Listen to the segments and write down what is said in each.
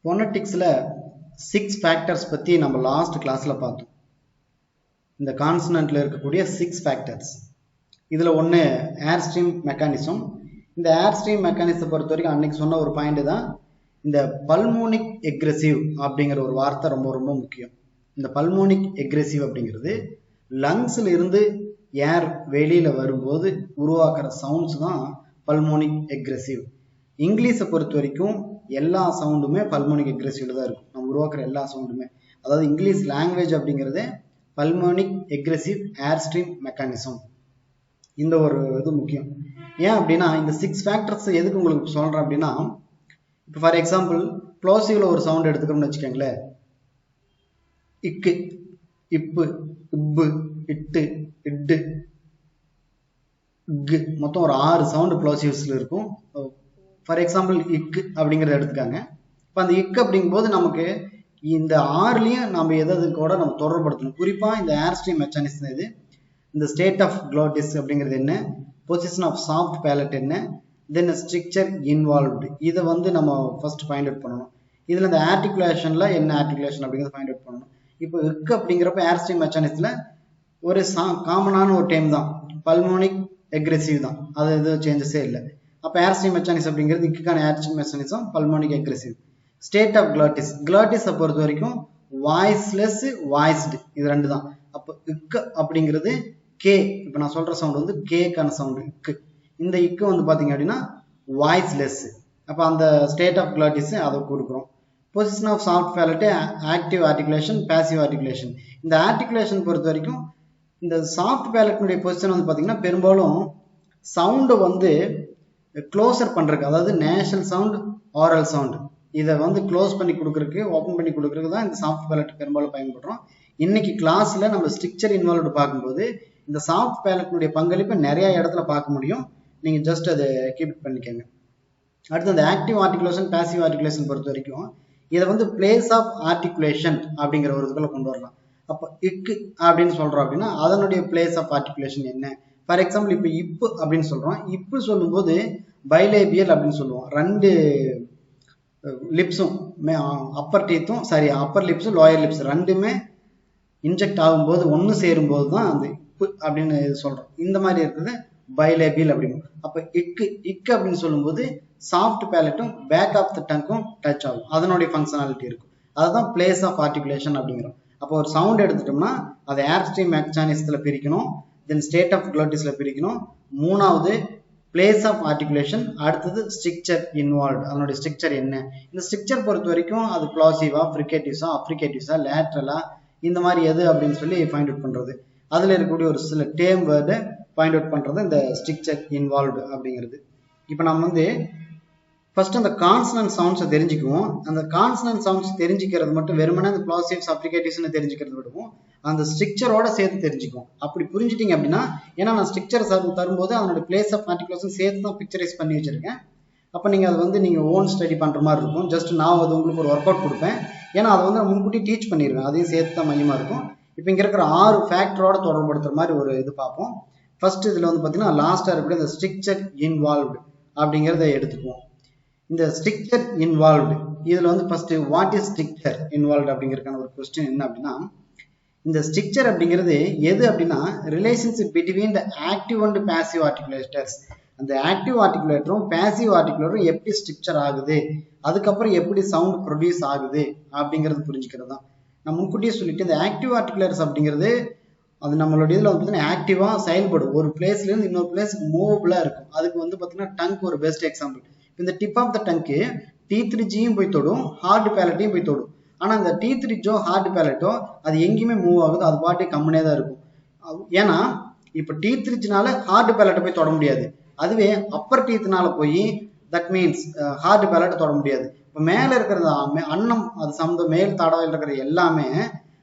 Phoneticsல 6 factors பத்தி நம்ம last கிளாஸ்ல பார்த்தோம். இந்த கான்சனன்ட்ல இருக்கக்கூடிய 6 factors. இதுல ஒன்னு ஏர் ஸ்ட்ரீம் மெக்கானிசம். இந்த ஏர் ஸ்ட்ரீம் மெக்கானிசத்தை பொறுத்த வரைக்கும் அன்னைக்கு சொன்ன ஒரு பாயிண்ட் தான் இந்த பல்மோனிக் எக்ரெசிவ் அப்படிங்கிற ஒரு வார்த்தை ரொம்ப ரொம்ப முக்கியம். இந்த பல்மோனிக் எக்ரெசிவ் அப்படிங்கிறது லங்ஸ்ல இருந்து ஏர் வெளியில வரும்போது உருவாக்குற சவுண்ட்ஸ் தான் பல்மோனிக் எக்ரெசிவ். இங்கிலீஷை பொறுத்த வரைக்கும் எல்லா சவுண்டுமே பல்மோனிக் எக்ரெசிவ்ல தான் இருக்கும். நம்ம உருவாக்குற எல்லா சவுண்டுமே, அதாவது இங்கிலீஷ் லாங்குவேஜ் அப்படிங்கிறதே பல்மோனிக் எக்ரெசிவ் ஏர் ஸ்ட்ரீம் மெக்கானிசம். இந்த ஒரு இது முக்கியம். ஏன் அப்படின்னா இந்த 6 ஃபேக்டர்ஸ் எதுக்கு உங்களுக்கு சொல்றேன் அப்படின்னா, இப்போ ஃபார் எக்ஸாம்பிள் ப்ளோசிவ்ல ஒரு சவுண்ட் எடுத்துக்கணும்னு வச்சுக்கோங்களேன். இக்கு, இப்பு, இப்பு, இட்டு, இட்டு, இக்கு, மொத்தம் ஒரு 6 சவுண்டு ப்ளோசிவ்ஸ்ல இருக்கும். ஃபார் எக்ஸாம்பிள் இக்கு அப்படிங்கிறத எடுத்துக்காங்க. இப்போ அந்த இக்கு அப்படிங்கும்போது நமக்கு இந்த 6லயும் நம்ம எதாவது கூட நம்ம தொடர்படுத்தணும். குறிப்பா இந்த ஏர் ஸ்ட்ரீம் மெக்கானிசம் இது, இந்த ஸ்டேட் ஆஃப் க்ளோட்டிஸ் அப்படிங்கிறது என்ன, பொசிஷன் ஆஃப் சாஃப்ட் பேலட் என்ன, தென் ஸ்ட்ரிக்சர் இன்வால்வ்டு, இதை நம்ம ஃபர்ஸ்ட் ஃபைண்ட் அவுட் பண்ணணும். இதுல இந்த ஆர்டிகுலேஷன்ல என்ன ஆர்டிகுலேஷன் அப்படிங்கிறத ஃபைண்ட் அவுட் பண்ணணும். இப்போ இக்கு அப்படிங்கிறப்ப ஏர் ஸ்ட்ரீம் மெக்கானிசத்துல ஒரு காமனான ஒரு டைம் தான், பல்மோனிக் எக்ரெசிவ் தான், அது எதுவும் சேஞ்சஸே இல்லை. அப்போ ஏர் ஸ்ட்ரீம் மெக்கானிசம் அப்படிங்கிறது இக்குக்கான ஏர் stream mechanism பல்மோனிக் aggressive. State of க்ளோட்டிஸ், க்ளோட்டிஸை பொறுத்த வரைக்கும் வாய்ஸ்லெஸ் வாய்ஸ்டு, இது ரெண்டு தான். அப்போ இக்கு அப்படிங்கிறது கே, இப்போ நான் சொல்ற சவுண்ட் கேக்கான சவுண்டு இக்கு. இந்த இக்கு பாத்தீங்க அப்படின்னா வாய்ஸ்லெஸ். அப்போ அந்த ஸ்டேட் ஆஃப் க்ளோட்டிஸ் அதை கொடுக்குறோம். Position of soft palate, active articulation, passive articulation. இந்த ஆர்டிகுலேஷன் பொறுத்த வரைக்கும் இந்த சாஃப்ட் பேலட்னுடைய பொசிஷன் பாத்தீங்கன்னா பெரும்பாலும் சவுண்டை க்ளோசர் பண்றதுக்கு, அதாவது நேஷனல் சவுண்ட், ஆரல் சவுண்ட், இதை க்ளோஸ் பண்ணி கொடுக்கறதுக்கு, ஓப்பன் பண்ணி கொடுக்கறதுக்கு தான் இந்த சாஃப்ட் பேலட் பெரும்பாலும் பயன்படுறோம். இன்னைக்கு கிளாஸ்ல நம்ம ஸ்ட்ரிக்சர் இன்வால்வ்டு பார்க்கும்போது இந்த சாஃப்ட் பேலட்னுடைய பங்களிப்பை நிறைய இடத்துல பார்க்க முடியும். நீங்க ஜஸ்ட் அதை கீப் பண்ணிக்கோங்க. அடுத்து இந்த ஆக்டிவ் ஆர்டிகுலேஷன், பாசிவ் ஆர்டிகுலேஷன் பொறுத்த வரைக்கும் இதை பிளேஸ் ஆஃப் ஆர்டிகுலேஷன் அப்படிங்கிற ஒரு இதுக்குள்ள கொண்டு வரலாம். அப்போ இக்கு அப்படின்னு சொல்றோம் அப்படின்னா அதனுடைய பிளேஸ் ஆஃப் ஆர்டிகுலேஷன் என்ன. ஃபார் எக்ஸாம்பிள் இப்போ இப்பு அப்படின்னு சொல்றோம். இப்பு சொல்லும்போது பைலேபியல் அப்படின்னு சொல்லுவோம். ரெண்டு லிப்ஸும், அப்பர் டீத்தும் அப்பர் லிப்ஸும் லோயர் லிப்ஸ் ரெண்டுமே இன்ஜெக்ட் ஆகும்போது ஒன்று சேரும்போது தான் அந்த இப்பு அப்படின்னு சொல்றோம். இந்த மாதிரி இருக்கிறது பைலேபியல் அப்படின்னு. அப்போ இக்கு அப்படின்னு சொல்லும்போது சாஃப்ட் பேலட்டும் பேக் ஆஃப் த டங்கும் டச் ஆகும், அதனுடைய ஃபங்க்ஷனாலிட்டி இருக்கும். அதுதான் பிளேஸ் ஆஃப் ஆர்டிகுலேஷன் அப்படிங்கிறோம். அப்போ ஒரு சவுண்ட் எடுத்துட்டோம்னா அதை ஏர் ஸ்ட்ரீம் மெக்கானிசத்துல பிரிக்கணும், தென் ஸ்டேட் ஆஃப் க்ளோட்டிஸ்ல பிரிக்கணும், மூணாவது பிளேஸ் ஆஃப் ஆர்டிகுலேஷன், அடுத்தது ஸ்ட்ரிக்சர் இன்வால்வ்டு, அதனுடைய ஸ்ட்ரிக்சர் என்ன. இந்த ஸ்ட்ரிக்சர் பொறுத்த வரைக்கும் அது ப்ளாசிவா, ஃப்ரிகேட்டிவ்ஸா, அப்ரிகேட்டிவ்ஸா, லேட்ரலா, இந்த மாதிரி எது அப்படின்னு சொல்லி ஃபைண்ட் அவுட் பண்றது. அதுல இருக்கக்கூடிய ஒரு சில டேர்ம் வேர்டை ஃபைண்ட் அவுட் பண்றது இந்த ஸ்ட்ரிக்சர் இன்வால்வ்டு அப்படிங்கிறது. இப்போ நம்ம ஃபர்ஸ்ட் அந்த கான்சனன்ட் சவுண்ட்ஸை தெரிஞ்சுக்குவோம். அந்த கான்சனன்ட் சவுண்ட்ஸ் தெரிஞ்சுக்கிறது மட்டும் வெறுமனே அந்த ப்ளாசிவ்ஸ், அப்ரிகேட்டிவ்ஸ்னு தெரிஞ்சுக்கிறது விடுவோம், அந்த ஸ்ட்ரிக்சரோட சேர்த்து தெரிஞ்சுக்குவோம். அப்படி புரிஞ்சுட்டீங்க அப்படின்னா, ஏன்னா நான் ஸ்ட்ரிக்சர் தரும்போது அதனுடைய பிளேஸ் ஆஃப் ஆர்டிகுலேஷன் சேர்த்து தான் பிக்சரைஸ் பண்ணி வச்சிருக்கேன். அப்போ நீங்க அது நீங்க ஓன் ஸ்டடி பண்ற மாதிரி இருக்கும். ஜஸ்ட் நான் அது உங்களுக்கு ஒரு ஒர்க் அவுட் கொடுப்பேன், ஏன்னா அதை நான் முன்கூட்டி டீச் பண்ணிடுவேன், அதையும் சேர்த்து தான் மையமா இருக்கும். இப்போ இங்க இருக்கிற 6 ஃபேக்டரோட தொடர்படுத்துற மாதிரி ஒரு இது பார்ப்போம். ஃபர்ஸ்ட் இதுல பாத்தீங்கன்னா லாஸ்டா இருக்கக்கூடிய இந்த ஸ்ட்ரிக்சர் இன்வால்வ்டு அப்படிங்கிறத எடுத்துக்குவோம். இந்த ஸ்ட்ரிக்சர் இன்வால்வ்டு இதுல first what is stricture involved அப்படிங்கிறதுக்கான ஒரு கொஸ்டின் என்ன அப்படின்னா, இந்த ஸ்ட்ரிக்சர் அப்படிங்கிறது எது அப்படின்னா relationship between the active and passive articulators. அந்த ஆக்டிவ் ஆர்டிகுலேட்டரும் பாசிவ் ஆர்டிகுலேட்டரும் எப்படி ஸ்ட்ரிக்சர் ஆகுது, அதுக்கப்புறம் எப்படி சவுண்ட் ப்ரொடியூஸ் ஆகுது அப்படிங்கிறது புரிஞ்சுக்கிறது தான். நான் முன்கூட்டியே சொல்லிட்டு, இந்த ஆக்டிவ் ஆர்டிகுலேட்டர்ஸ் அப்படிங்கிறது அது நம்மளுடைய இதுல பார்த்தீங்கன்னா ஆக்டிவா செயல்படும், ஒரு பிளேஸ்ல இருந்து இன்னொரு பிளேஸ்க்கு மூவபிளா இருக்கும். அதுக்கு பார்த்தீங்கன்னா டங்க் ஒரு பெஸ்ட் எக்ஸாம்பிள். இந்த டிப் ஆஃப் த டங்க்கு T3Gயும் போய் தொடும், ஹார்ட் பேலட்டையும் போய் தொடும். ஆனா இந்த T3Gோ ஹார்ட் பேலட்டோ அது எங்கேயுமே மூவ் ஆகுது, அது பாட்டே கம்முனே தான் இருக்கும். ஏன்னா இப்ப T3Gனால ஹார்ட் பேலட்டை போய் தொட முடியாது, அதுவே அப்பர் டீத்னால போய் தட் மீன்ஸ் ஹார்ட் பேலட்டை தொட முடியாது. இப்ப மேல இருக்கிறது அன்னம், அது சம்பந்த மேல் தடவையில் இருக்கிற எல்லாமே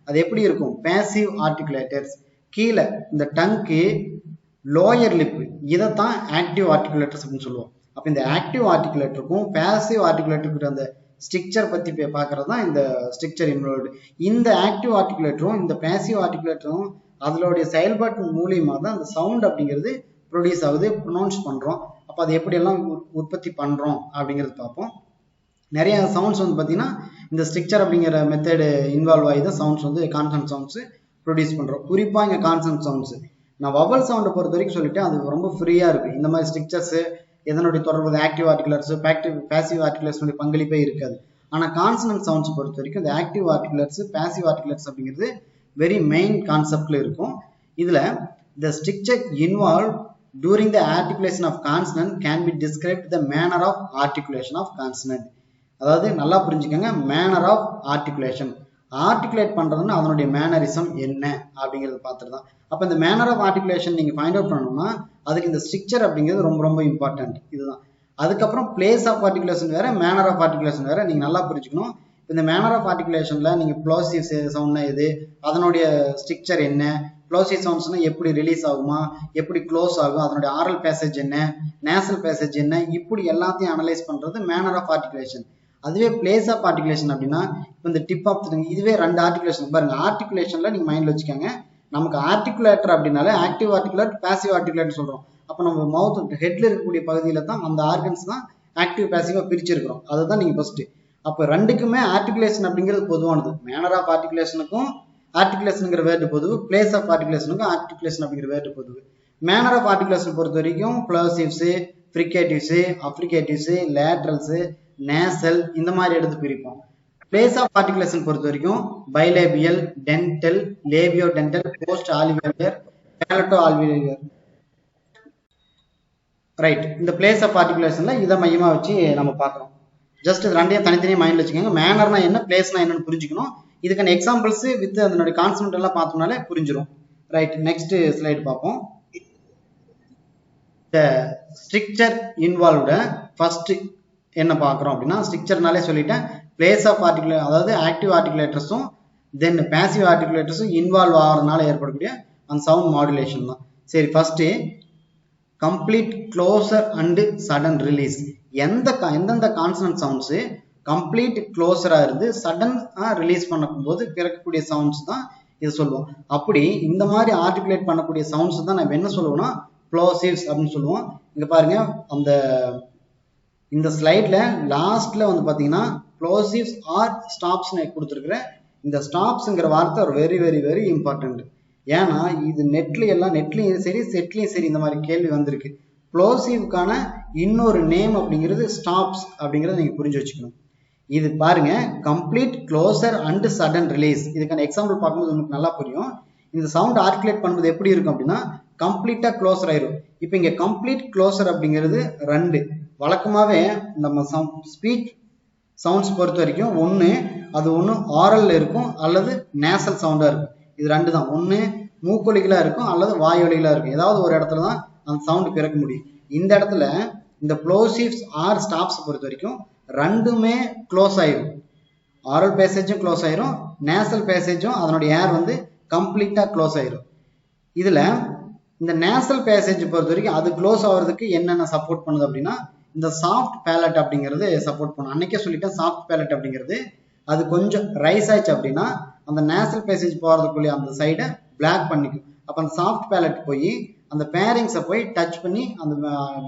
அது எப்படி இருக்கும், பாசிவ் ஆர்டிகுலேட்டர்ஸ். கீழே இந்த டங்கு, லோயர் லிப், இதைத்தான் ஆக்டிவ் ஆர்டிகுலேட்டர்ஸ் அப்படின்னு சொல்லுவோம். அப்ப இந்த ஆக்டிவ் ஆர்டிகுலேட்டருக்கும் பாசிவ் ஆர்டிகுலேட்டருக்கு அந்த ஸ்ட்ரிக்சர் பத்தி பார்க்கறது தான் இந்த ஸ்ட்ரிக்சர் இன்வால்வ்டு. இந்த ஆக்டிவ் ஆர்டிகுலேட்டரும் இந்த பாசிவ் ஆர்டிகுலேட்டரும் அதனுடைய செயல்பாட்டு மூலியமா தான் அந்த சவுண்ட் அப்படிங்கிறது ப்ரொடியூஸ் ஆகுது, ப்ரொனவுன்ஸ் பண்றோம். அப்ப அது எப்படி எல்லாம் உற்பத்தி பண்றோம் அப்படிங்கிறது பார்ப்போம். நிறைய சவுண்ட்ஸ் வந்து பார்த்தீங்கன்னா இந்த ஸ்ட்ரிக்சர் அப்படிங்கிற மெத்தடு இன்வால்வ் ஆகி தான் சவுண்ட்ஸ் வந்து கான்சனன்ட் சவுண்ட்ஸ் ப்ரொடியூஸ் பண்ணுறோம். குறிப்பாக இங்கே கான்சனன்ட் சவுண்ட்ஸ் நான் வவல் சவுண்டை பொறுத்த வரைக்கும் சொல்லிட்டேன், அது ரொம்ப ஃப்ரீயாக இருக்குது. இந்த மாதிரி ஸ்ட்ரிக்சர்ஸ் எதனுடைய தொடர்பு ஆக்டிவ் ஆர்டிகுலர்ஸ் பேசிவ் ஆர்டிகுலர்ஸுடைய பங்களிப்பே இருக்காது. ஆனால் கான்சனன்ட் சவுண்ட்ஸ் பொறுத்த வரைக்கும் இந்த ஆக்டிவ் ஆர்டிகுலர்ஸ் பேசிவ் ஆர்டிகுலர்ஸ் அப்படிங்கிறது வெரி மெயின் கான்செப்ட்ல இருக்கும். இதில் the stricture involved during the articulation of consonant can be described the manner of articulation of consonant. அதாவது நல்லா புரிஞ்சுக்கோங்க, manner of articulation. ஆர்டிகுலேட் பண்றதுன்னா அதனுடைய மேனரிசம் என்ன அப்படிங்கிறது பார்த்துட்டு தான். அப்போ இந்த மேனர் ஆஃப் ஆர்டிகுலேஷன் நீங்கள் ஃபைண்ட் அவுட் பண்ணணும்னா அதுக்கு இந்த ஸ்ட்ரிக்சர் அப்படிங்கிறது ரொம்ப ரொம்ப இம்பார்ட்டன்ட். இதுதான். அதுக்கப்புறம் பிளேஸ் ஆஃப் ஆர்டிகுலேஷன் வேற, மேனர் ஆஃப் ஆர்டிகுலேஷன் வேற. நீங்கள் நல்லா புரிஞ்சுக்கணும். இந்த மேனர் ஆஃப் ஆர்டிகுலேஷன்ல நீங்கள் ப்ளோசிவ் சவுண்ட்னா எது, அதனுடைய ஸ்ட்ரிக்சர் என்ன, ப்ளோசிவ் சவுண்ட்ஸ்னா எப்படி ரிலீஸ் ஆகுமா, எப்படி க்ளோஸ் ஆகும், அதனுடைய ஆரல் பேசேஜ் என்ன, நேசல் பேசேஜ் என்ன, இப்படி எல்லாத்தையும் அனலைஸ் பண்றது மேனர் ஆஃப் ஆர்டிகுலேஷன். அதுவே பிளேஸ் ஆஃப் ஆர்டிகுலேஷன் அப்படின்னா இப்போ இந்த டிப் ஆஃப் இதுவே ரெண்டு ஆர்டிகுலேஷன் பாருங்க. ஆர்டிகுலேஷன்ல நீங்க மைண்ட்ல வச்சுக்கோங்க, நமக்கு ஆர்டிகுலேட்டர் அப்படின்னாலே ஆக்டிவ் ஆர்டிகுலேட் பேசிவ் ஆர்டிகுலேட் சொல்றோம். அப்போ நம்ம மவுத் ஹெட்ல இருக்கக்கூடிய பகுதியில தான் அந்த ஆர்கன்ஸ் தான் ஆக்டிவ் பேசிவா பிரிச்சிருக்கிறோம். அதுதான் நீங்க ஃபர்ஸ்ட். அப்போ ரெண்டுக்குமே ஆர்டிகுலேஷன் அப்படிங்கிறது பொதுவானது. மேனர் ஆஃப் ஆர்டிகுலேஷனுக்கும் ஆர்டிகுலேஷனுங்கிற வேர்டு பொதுவு, பிளேஸ் ஆஃப் ஆர்டிகுலேஷனுக்கும் ஆர்டிகுலேஷன் அப்படிங்கிற வேர்டு பொதுவு. மேனர் ஆஃப் ஆர்டிகுலேஷன் பொறுத்த வரைக்கும் ப்ளோசிவ்ஸ், ஃப்ரிகேட்டிவ்ஸ், அப்ரிகேட்டிவ்ஸ், லேட்ரல்ஸ், நேசல் இந்த மாதிரி எடுத்து பிரிப்போம். பிளேஸ் ஆஃப் ஆர்டிகுலேஷன் பொறுத்த வரைக்கும் bilabial, dental, labio dental, post alveolar, palato alveolar. Right. இந்த பிளேஸ் ஆஃப் ஆர்டிகுலேஷன்ல இதை மையமா வச்சு நம்ம பார்க்குறோம். ஜஸ்ட் இது ரெண்டையும் தனித்தனியாக மைண்ட்ல வச்சுக்கோங்க. மேனர்னா என்ன, பிளேஸ்னா என்னன்னு புரிஞ்சுக்கணும். இதுக்கான எக்ஸாம்பிள்ஸ் வித் அதனுடைய கான்செப்ட் எல்லாம் பார்த்தோம்னாலே புரிஞ்சிடும். ரைட். நெக்ஸ்ட் ஸ்லைடு பார்ப்போம். இந்த ஸ்ட்ரிக்சர் இன்வால்வ்ட ஃபர்ஸ்ட் என்ன பார்க்குறோம் அப்படின்னா, ஸ்ட்ரிக்சர்னாலே சொல்லிட்டேன், பிளேஸ் ஆஃப் ஆர்டிகுலேட் அதாவது ஆக்டிவ் ஆர்டிகுலேட்டர்ஸும் தென் பேசிவ் ஆர்டிகுலேட்டர்ஸும் இன்வால்வ் ஆகிறதுனால ஏற்படக்கூடிய அந்த சவுண்ட் மாடுலேஷன் தான். சரி, first complete closure and sudden release. எந்தெந்த கான்சனன்ட் சவுண்ட்ஸ் கம்ப்ளீட் க்ளோசரா இருந்து சடனா ரிலீஸ் பண்ணும்போது பிறக்கக்கூடிய சவுண்ட்ஸ் தான் இது சொல்லுவோம். அப்படி இந்த மாதிரி ஆர்டிகுலேட் பண்ணக்கூடிய சவுண்ட்ஸ் தான் நம்ம என்ன சொல்லுவோம்னா ப்ளோசிவ்ஸ் அப்படின்னு சொல்லுவோம். இங்க பாருங்க, அந்த இந்த ஸ்லைட்ல லாஸ்ட்ல வந்து பாத்தீங்கன்னா ப்ளோசிவ்ஸ் ஆர் ஸ்டாப்ஸ் கொடுத்துருக்குற இந்த ஸ்டாப்ஸ்ங்கிற வார்த்தை ஒரு வெரி வெரி வெரி இம்பார்ட்டன்ட். ஏன்னா இது நெட்லயும் சரி செட்லயும் சரி இந்த மாதிரி கேள்வி வந்திருக்கு. ப்ளோசிவ்க்கான இன்னொரு நேம் அப்படிங்கிறது ஸ்டாப்ஸ் அப்படிங்கிறத நீங்க புரிஞ்சு வச்சுக்கணும். இது பாருங்க, complete closure and sudden release. இதுக்கான எக்ஸாம்பிள் பார்க்கும்போது உங்களுக்கு நல்லா புரியும். இந்த சவுண்ட் ஆர்டிகுலேட் பண்ணும்போது எப்படி இருக்கும் அப்படின்னா கம்ப்ளீட்டா க்ளோசர் ஆயிரும். இப்போ இங்க கம்ப்ளீட் க்ளோசர் அப்படிங்கிறது ரெண்டு. வழக்கமாவே நம்ம ஸ்பீச் சவுண்ட்ஸ் பொறுத்த வரைக்கும் ஒன்று ஆரல்ல இருக்கும் அல்லது நேசல் சவுண்டா இருக்கும். இது ரெண்டு தான். ஒன்று மூக்கொலிகளா இருக்கும் அல்லது வாயொலிகளா இருக்கும். ஏதாவது ஒரு இடத்துல தான் அந்த சவுண்ட் பிறக்க முடியும். இந்த இடத்துல இந்த ப்ளோசிவ்ஸ் ஆர் ஸ்டாப்ஸ் பொறுத்த வரைக்கும் ரெண்டுமே க்ளோஸ் ஆயிரும். ஆரல் பேசேஜும் க்ளோஸ் ஆயிரும், நேசல் பேசேஜும் அதனுடைய ஏர் வந்து கம்ப்ளீட்டா க்ளோஸ் ஆயிரும். இதுல இந்த நேசல் பேசேஜ் பொறுத்த வரைக்கும் அது க்ளோஸ் ஆகிறதுக்கு என்னென்ன சப்போர்ட் பண்ணுது அப்படின்னா இந்த சாஃப்ட் பேலட் அப்படிங்கிறது சப்போர்ட் பண்ணும். அன்னைக்கே சொல்லிட்டேன், சாஃப்ட் பேலட் அப்படிங்கிறது அது கொஞ்சம் ரைஸ் ஆயிடுச்சு அப்படின்னா அந்த நேசல் பேசேஜ் போறதுக்குள்ளே அந்த சைடை பிளாக் பண்ணிக்கும். அப்போ அந்த சாஃப்ட் பேலட் போய் அந்த பேரிங்ஸை போய் டச் பண்ணி அந்த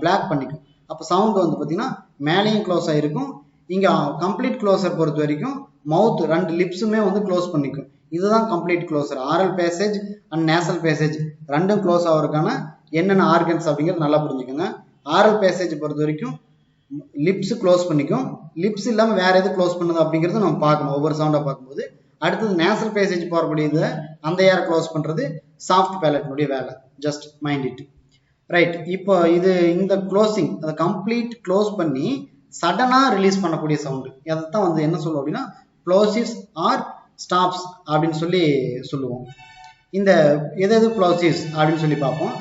பிளாக் பண்ணிக்கும். அப்போ சவுண்ட் வந்து பார்த்தீங்கன்னா மேலேயும் க்ளோஸ் ஆகிருக்கும். இங்கே கம்ப்ளீட் க்ளோசர் பொறுத்த வரைக்கும் மவுத் ரெண்டு லிப்ஸுமே வந்து க்ளோஸ் பண்ணிக்கும். இதுதான் complete closure. Oral passage and nasal passage ரெண்டும் க்ளோஸ் ஆகிறதுக்கான என்னென்ன ஆர்கன்ஸ் அப்படிங்கிறது நல்லா புரிஞ்சுக்கோங்க. ஆரல் பேசேஜ் பொறுத்த வரைக்கும் லிப்ஸ் க்ளோஸ் பண்ணிக்கும். லிப்ஸ் இல்லாமல் வேற எது க்ளோஸ் பண்ணுது அப்படிங்கிறது நம்ம பார்க்கணும் ஒவ்வொரு சவுண்டை பார்க்கும்போது. அடுத்தது நேசல் பேசேஜ் போகக்கூடியது அந்த ஏர் க்ளோஸ் பண்ணுறது சாஃப்ட் பேலட்னுடைய வேலை. Just mind it. ரைட். இப்போ இது இந்த க்ளோசிங் அதை கம்ப்ளீட் க்ளோஸ் பண்ணி சடனா ரிலீஸ் பண்ணக்கூடிய சவுண்டு அதைத்தான் வந்து என்ன சொல்லுவோம் அப்படின்னா ப்ளோசிவ்ஸ் ஆர் ஸ்டாப்ஸ் அப்படின்னு சொல்லி சொல்லுவோம். இந்த எது ப்ளோசிவ்ஸ் அப்படின்னு சொல்லி பார்ப்போம்.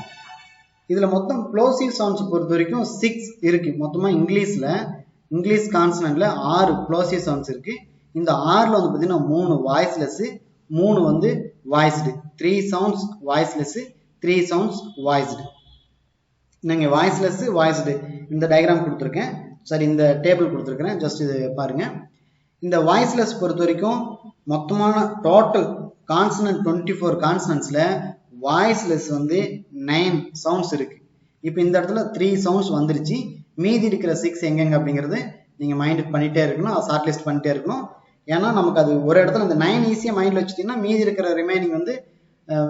இதுல மொத்தம் ப்ளோசிவ் சவுண்ட்ஸ் பொறுத்த வரைக்கும் 6 இருக்கு. மொத்தமா இங்கிலீஷ் கான்சனன்ட்ல 6 ப்ளோசிவ் சவுண்ட்ஸ் இருக்கு. இந்த 6ல வந்து பார்த்தீங்கன்னா 3 வாய்ஸ்லெஸ், 3 வந்து வாய்ஸ்டு. 3 சவுண்ட்ஸ் வாய்ஸ்லெஸ், 3 சவுண்ட்ஸ் வாய்ஸ்டு. நீங்க வாய்ஸ்லெஸ் வாய்ஸ்டு இந்த டயக்ராம் கொடுத்துருக்கேன், சரி இந்த டேபிள் கொடுத்துருக்கேன், ஜஸ்ட் இது பாருங்க. இந்த வாய்ஸ்லெஸ் பொறுத்த வரைக்கும் மொத்தமான டோட்டல் கான்சனன்ட் 24 கான்சனன்ட்ஸ்ல வாய்ஸ்லெஸ் வந்து 9 சவுண்ட்ஸ் இருக்கு. இப்போ இந்த இடத்துல 3 சவுண்ட்ஸ் வந்துருச்சு. மீதி இருக்கிற 6 எங்கெங்க அப்படிங்கிறது நீங்கள் மைண்ட் பண்ணிகிட்டே இருக்கணும், ஷார்ட் லிஸ்ட் பண்ணிட்டே இருக்கணும். ஏன்னா நமக்கு அது ஒரு இடத்துல இந்த 9 ஈஸியாக மைண்டில் வச்சுட்டிங்கன்னா மீதி இருக்கிற ரிமைனிங் வந்து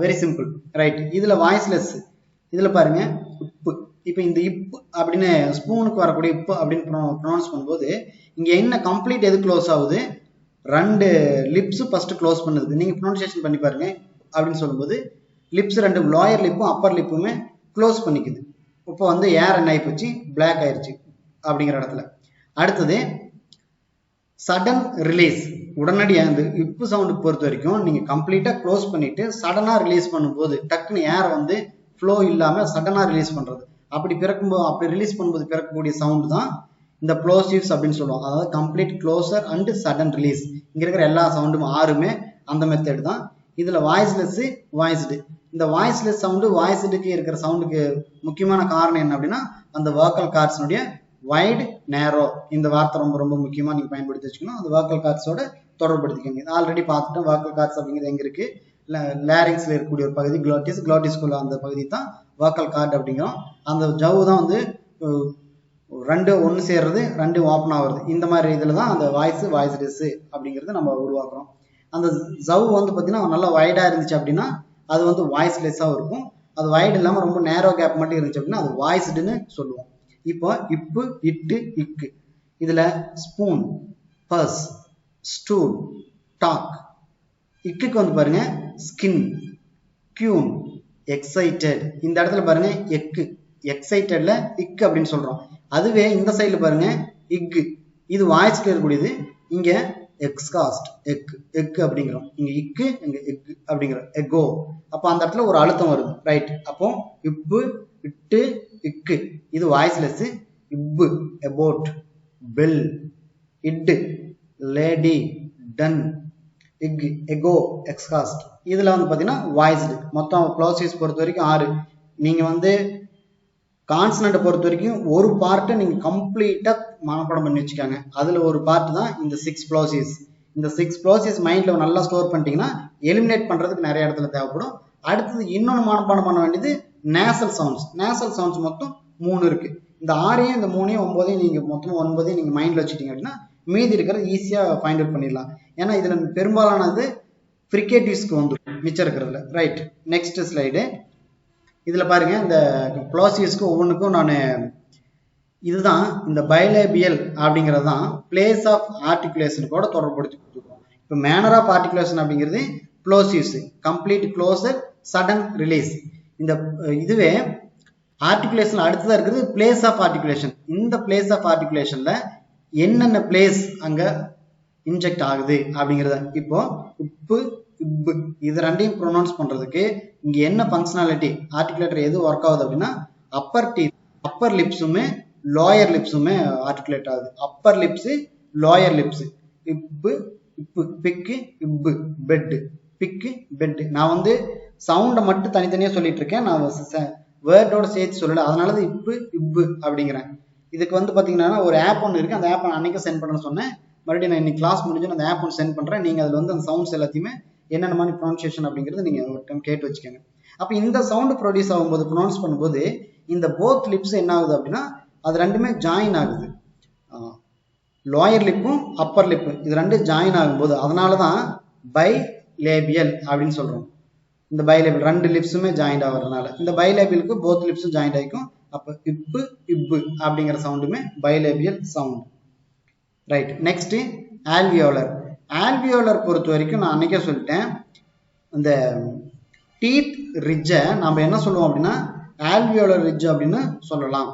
வெரி சிம்பிள், ரைட். இதில் வாய்ஸ்லெஸ், இதில் பாருங்கள் உப்பு. இப்போ இந்த இப்பு அப்படின்னு ஸ்பூனுக்கு வரக்கூடிய இப்பு அப்படின்னு ப்ரொனவுன்ஸ் பண்ணும்போது இங்கே என்ன கம்ப்ளீட் எது க்ளோஸ் ஆகுது, 2 லிப்ஸு ஃபஸ்ட்டு க்ளோஸ் பண்ணுது. நீங்கள் ப்ரொனன்சியேஷன் பண்ணி பாருங்க அப்படின்னு சொல்லும்போது லிப்ஸ் 2 லோயர் லிப்பும் அப்பர் லிப்புமே க்ளோஸ் பண்ணிக்குது. இப்போ வந்து ஏர் என்ன ஆகி போச்சு, பிளாக் ஆயிடுச்சு அப்படிங்கிற இடத்துல. அடுத்தது சடன் ரிலீஸ், உடனடியாக இந்த இப்பு சவுண்டு பொறுத்த வரைக்கும் நீங்கள் கம்ப்ளீட்டாக க்ளோஸ் பண்ணிவிட்டு சடனாக ரிலீஸ் பண்ணும்போது டக்குன்னு ஏர் வந்து ஃப்ளோ இல்லாமல் சடனாக ரிலீஸ் பண்ணுறது. அப்படி ரிலீஸ் பண்ணும்போது பிறக்கக்கூடிய சவுண்டு தான் இந்த ப்ளோசிவ்ஸ் அப்படின்னு சொல்லுவோம். அதாவது complete closure and sudden release. இங்கே இருக்கிற எல்லா சவுண்டும் 6மே அந்த மெத்தட் தான். இதில் வாய்ஸ்லெஸ்ஸு, வாய்ஸ்டு. இந்த வாய்ஸ்லெஸ் சவுண்டு வாய்ஸ்டுக்கு இருக்கிற சவுண்டுக்கு முக்கியமான காரணம் என்ன அப்படின்னா அந்த வோக்கல் கார்ட்ஸினுடைய வைடு நேரோ. இந்த வார்த்தை ரொம்ப ரொம்ப முக்கியமாக நீங்கள் பயன்படுத்தி வச்சுக்கணும். அந்த வோக்கல் கார்ட்ஸோட தொடர்படுத்திக்கோங்க. ஆல்ரெடி பார்த்துட்டோம் வோக்கல் கார்ட்ஸ் அப்படிங்கிறது எங்கே இருக்குது, லேரிங்ஸில் இருக்கக்கூடிய ஒரு பகுதி க்ளோட்டிஸ், க்ளோட்டிஸ்குள்ள அந்த பகுதி தான் வோக்கல் கார்டு அப்படிங்கிறோம். அந்த ஜவ்வு தான் வந்து 2 ஒன்று சேர்றது, 2 ஓப்பன் ஆகுறது. இந்த மாதிரி இதில் தான் அந்த வாய்ஸ்லெஸ்ஸு அப்படிங்கிறது நம்ம உருவாக்குறோம். அந்த ஜவ்வு வந்து பார்த்தீங்கன்னா நல்லா வைடாக இருந்துச்சு அப்படின்னா அது வந்து வாய்ஸ்லெஸ்ஸாக இருக்கும். அது வைடு இல்லாமல் ரொம்ப நேரோ கேப் மட்டும் இருந்துச்சு அப்படின்னா அது வாய்ஸ்டுன்னு சொல்லுவோம். இப்போ இப்பு, இட்டு, இக்கு. இதில் ஸ்பூன், பர்ஸ், ஸ்டூல், டாக். இக்குக்கு வந்து பாருங்க ஸ்கின், கியூன், எக்ஸைட்டட். இந்த இடத்துல பாருங்க எக்கு, எக்ஸைட்டட்ல இக்கு அப்படின்னு சொல்றோம். அதுவே இந்த சைடில் பாருங்க இக்கு, இது வாய்ஸ்ல இருக்கக்கூடியது. இங்க எக்ஸ்காஸ்ட், எக்கு அப்படிங்கிறோம். இங்க இக்கு, இங்க எக்கு அப்படிங்கிறோம், எக்கோ. அப்போ அந்த இடத்துல ஒரு அழுத்தம் வருது, ரைட். அப்போ இப்பு, இட்டு, இக்கு இது வாய்ஸ்லெஸ். இப்பு, எபோட், பெல், இட்டு, லேடி, டன், இக்கு, எகோ, எக்ஸ்காஸ்ட். இதில் வந்து பார்த்தீங்கன்னா வாய்ஸ்டு. மொத்தம் ப்ளோசிவ்ஸ் பொறுத்த வரைக்கும் 6. நீங்கள் வந்து கான்சனண்ட்டை பொறுத்த வரைக்கும் ஒரு பார்ட்டை நீங்கள் கம்ப்ளீட்டாக மனப்பாடம் பண்ணி வச்சுக்காங்க. அதில் ஒரு பார்ட் தான் இந்த 6 ப்ளோசிவ்ஸ். இந்த 6 ப்ளோசிவ்ஸ் மைண்டில் நல்லா ஸ்டோர் பண்ணிட்டீங்கன்னா எலிமினேட் பண்ணுறதுக்கு நிறைய இடத்துல தேவைப்படும். அடுத்தது இன்னொன்று மனப்பாடம் பண்ண வேண்டியது நேசல் சவுண்ட்ஸ். நேசல் சவுண்ட்ஸ் மொத்தம் 3 இருக்குது. இந்த 6ஐயும் இந்த 3ஐயும் 9ஐயும் நீங்கள் மொத்தம் 9ஐயும் நீங்கள் மைண்டில் வச்சுட்டீங்க அப்படின்னா மீதி இருக்கிறது ஈஸியாக ஃபைண்ட் அவுட் பண்ணிடலாம். ஏன்னா இதில் பெரும்பாலானது ஃப்ரிகேட்டிவ்ஸ்க்கு வந்துடும் மிச்சம் இருக்கிறதுல, ரைட். Next slide. இதில் பாருங்க இந்த ப்ளோசிவ்ஸ்க்கு ஒவ்வொன்றுக்கும் நான் இதுதான் இந்த பைலேபியல் அப்படிங்கிறது தான் பிளேஸ் ஆஃப் ஆர்டிகுலேஷன் கூட தொடர்புபடுத்தி கொடுத்துருக்கோம். இப்போ மேனர் ஆஃப் ஆர்டிகுலேஷன் அப்படிங்கிறது ப்ளோசிவ்ஸ், கம்ப்ளீட் க்ளோசர், சடன் ரிலீஸ். இந்த இதுவே ஆர்டிகுலேஷன் அடுத்ததாக இருக்கிறது பிளேஸ் ஆஃப் ஆர்டிகுலேஷன். இந்த பிளேஸ் ஆஃப் ஆர்டிகுலேஷன்ல என்னென்ன பிளேஸ் அங்கே இன்ஜெக்ட் ஆகுது அப்படிங்கிறத. இப்போ உப்பு, இப்பு இது 2ஐயும் ப்ரொனவுன்ஸ் பண்ணுறதுக்கு இங்கே என்ன ஃபங்க்ஷனாலிட்டி, ஆர்டிகுலேட்டர் எது ஒர்க் ஆகுது அப்படின்னா அப்பர் டீத், அப்பர் லிப்ஸுமே லோயர் லிப்ஸுமே ஆர்டிகுலேட் ஆகுது. Upper lips, lower lips. இப்பு, இப்பு, பிக்கு, இப்பு, பெட்டு, பிக்கு, பெட்டு. நான் வந்து சவுண்டை மட்டும் தனித்தனியாக சொல்லிட்டு இருக்கேன், நான் வேர்டோட சேர்த்து சொல்லலை. அதனால தான் இப்பு, இப்பு அப்படிங்கிறேன். இதுக்கு வந்து பார்த்தீங்கன்னா ஒரு ஆப் ஒன்று இருக்குது. அந்த ஆப் நான் அன்றைக்கி சென்ட் பண்ண சொன்னேன். மறுபடியும் நான் இன்னைக்கு கிளாஸ் முடிஞ்சு அந்த ஆப் ஒன்று சென்ட் பண்ணுறேன். நீங்கள் அதில் வந்து அந்த சவுண்ட்ஸ் எல்லாத்தையுமே என்னென்ன மாதிரி ப்ரொனன்சியேஷன் அப்படிங்கிறது நீங்கள் ஒரு டைம் கேட்டு வச்சுக்கோங்க. அப்போ இந்த சவுண்டு ப்ரொடியூஸ் ஆகும்போது ப்ரொனவுன்ஸ் பண்ணும்போது இந்த போத் லிப்ஸ் என்ன ஆகுது அப்படின்னா அது 2மே ஜாயின் ஆகுது. லோயர் லிப்பும் அப்பர் லிப்பு இது 2 ஜாயின் ஆகும்போது அதனால தான் பை லேபியல் அப்படின்னு சொல்கிறோம். இந்த பைலேபிள் 2 லிப்ஸுமே ஜாயிண்ட் ஆகிறதுனால இந்த பைலேபியலுக்கு போத் லிப்ஸும் ஜாயிண்ட் ஆகிக்கும். அப்போ இப்பு, இப்பு அப்படிங்கிற சவுண்டுமே bilabial sound, right. Next alveolar. Alveolar பொறுத்த வரைக்கும் நான் அன்றைக்கே சொல்லிட்டேன், இந்த டீத் ரிட்ஜை நம்ம என்ன சொல்லுவோம் அப்படின்னா ஆல்வியோலர் ரிட்ஜ் அப்படின்னு சொல்லலாம்.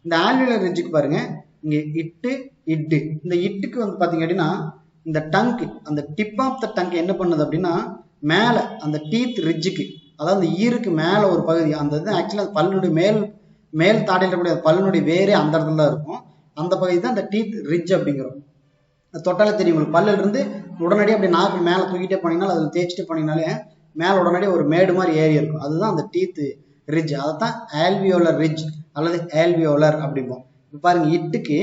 இந்த ஆல்வியோலர் ரிட்ஜுக்கு பாருங்க இங்கே இட்டு, இட்டு. இந்த இட்டுக்கு வந்து பார்த்தீங்க அப்படின்னா இந்த டங்க், அந்த டிப் ஆஃப் த டங்க் என்ன பண்ணுது அப்படின்னா மேலே அந்த டீத் ரிட்ஜுக்கு, அதாவது அந்த ஈருக்கு மேலே ஒரு பகுதி, அந்த இது ஆக்சுவலாக பல்லுடைய மேல் தாடையில் இருக்கக்கூடிய பல்லுடைய வேறே அந்த இடத்துல தான் இருக்கும். அந்த பகுதி தான் அந்த டீத் ரிட்ஜ் அப்படிங்கிறோம். தொட்டாலே தெரியும் உங்களுக்கு. பல்லுல இருந்து உடனடியாக அப்படி நாக்கு மேலே தூக்கிட்டே போனீங்கனாலும் அதில் தேய்ச்சிட்டு போனீங்கனாலே மேலே உடனடியாக ஒரு மேடு மாதிரி ஏறி இருக்கும். அதுதான் அந்த டீத் ரிட்ஜ். அதை தான் ஆல்வியோலர் ரிட்ஜ் அல்லது ஆல்வியோலர் அப்படிம்போம். இப்போ பாருங்க இட்டுக்கு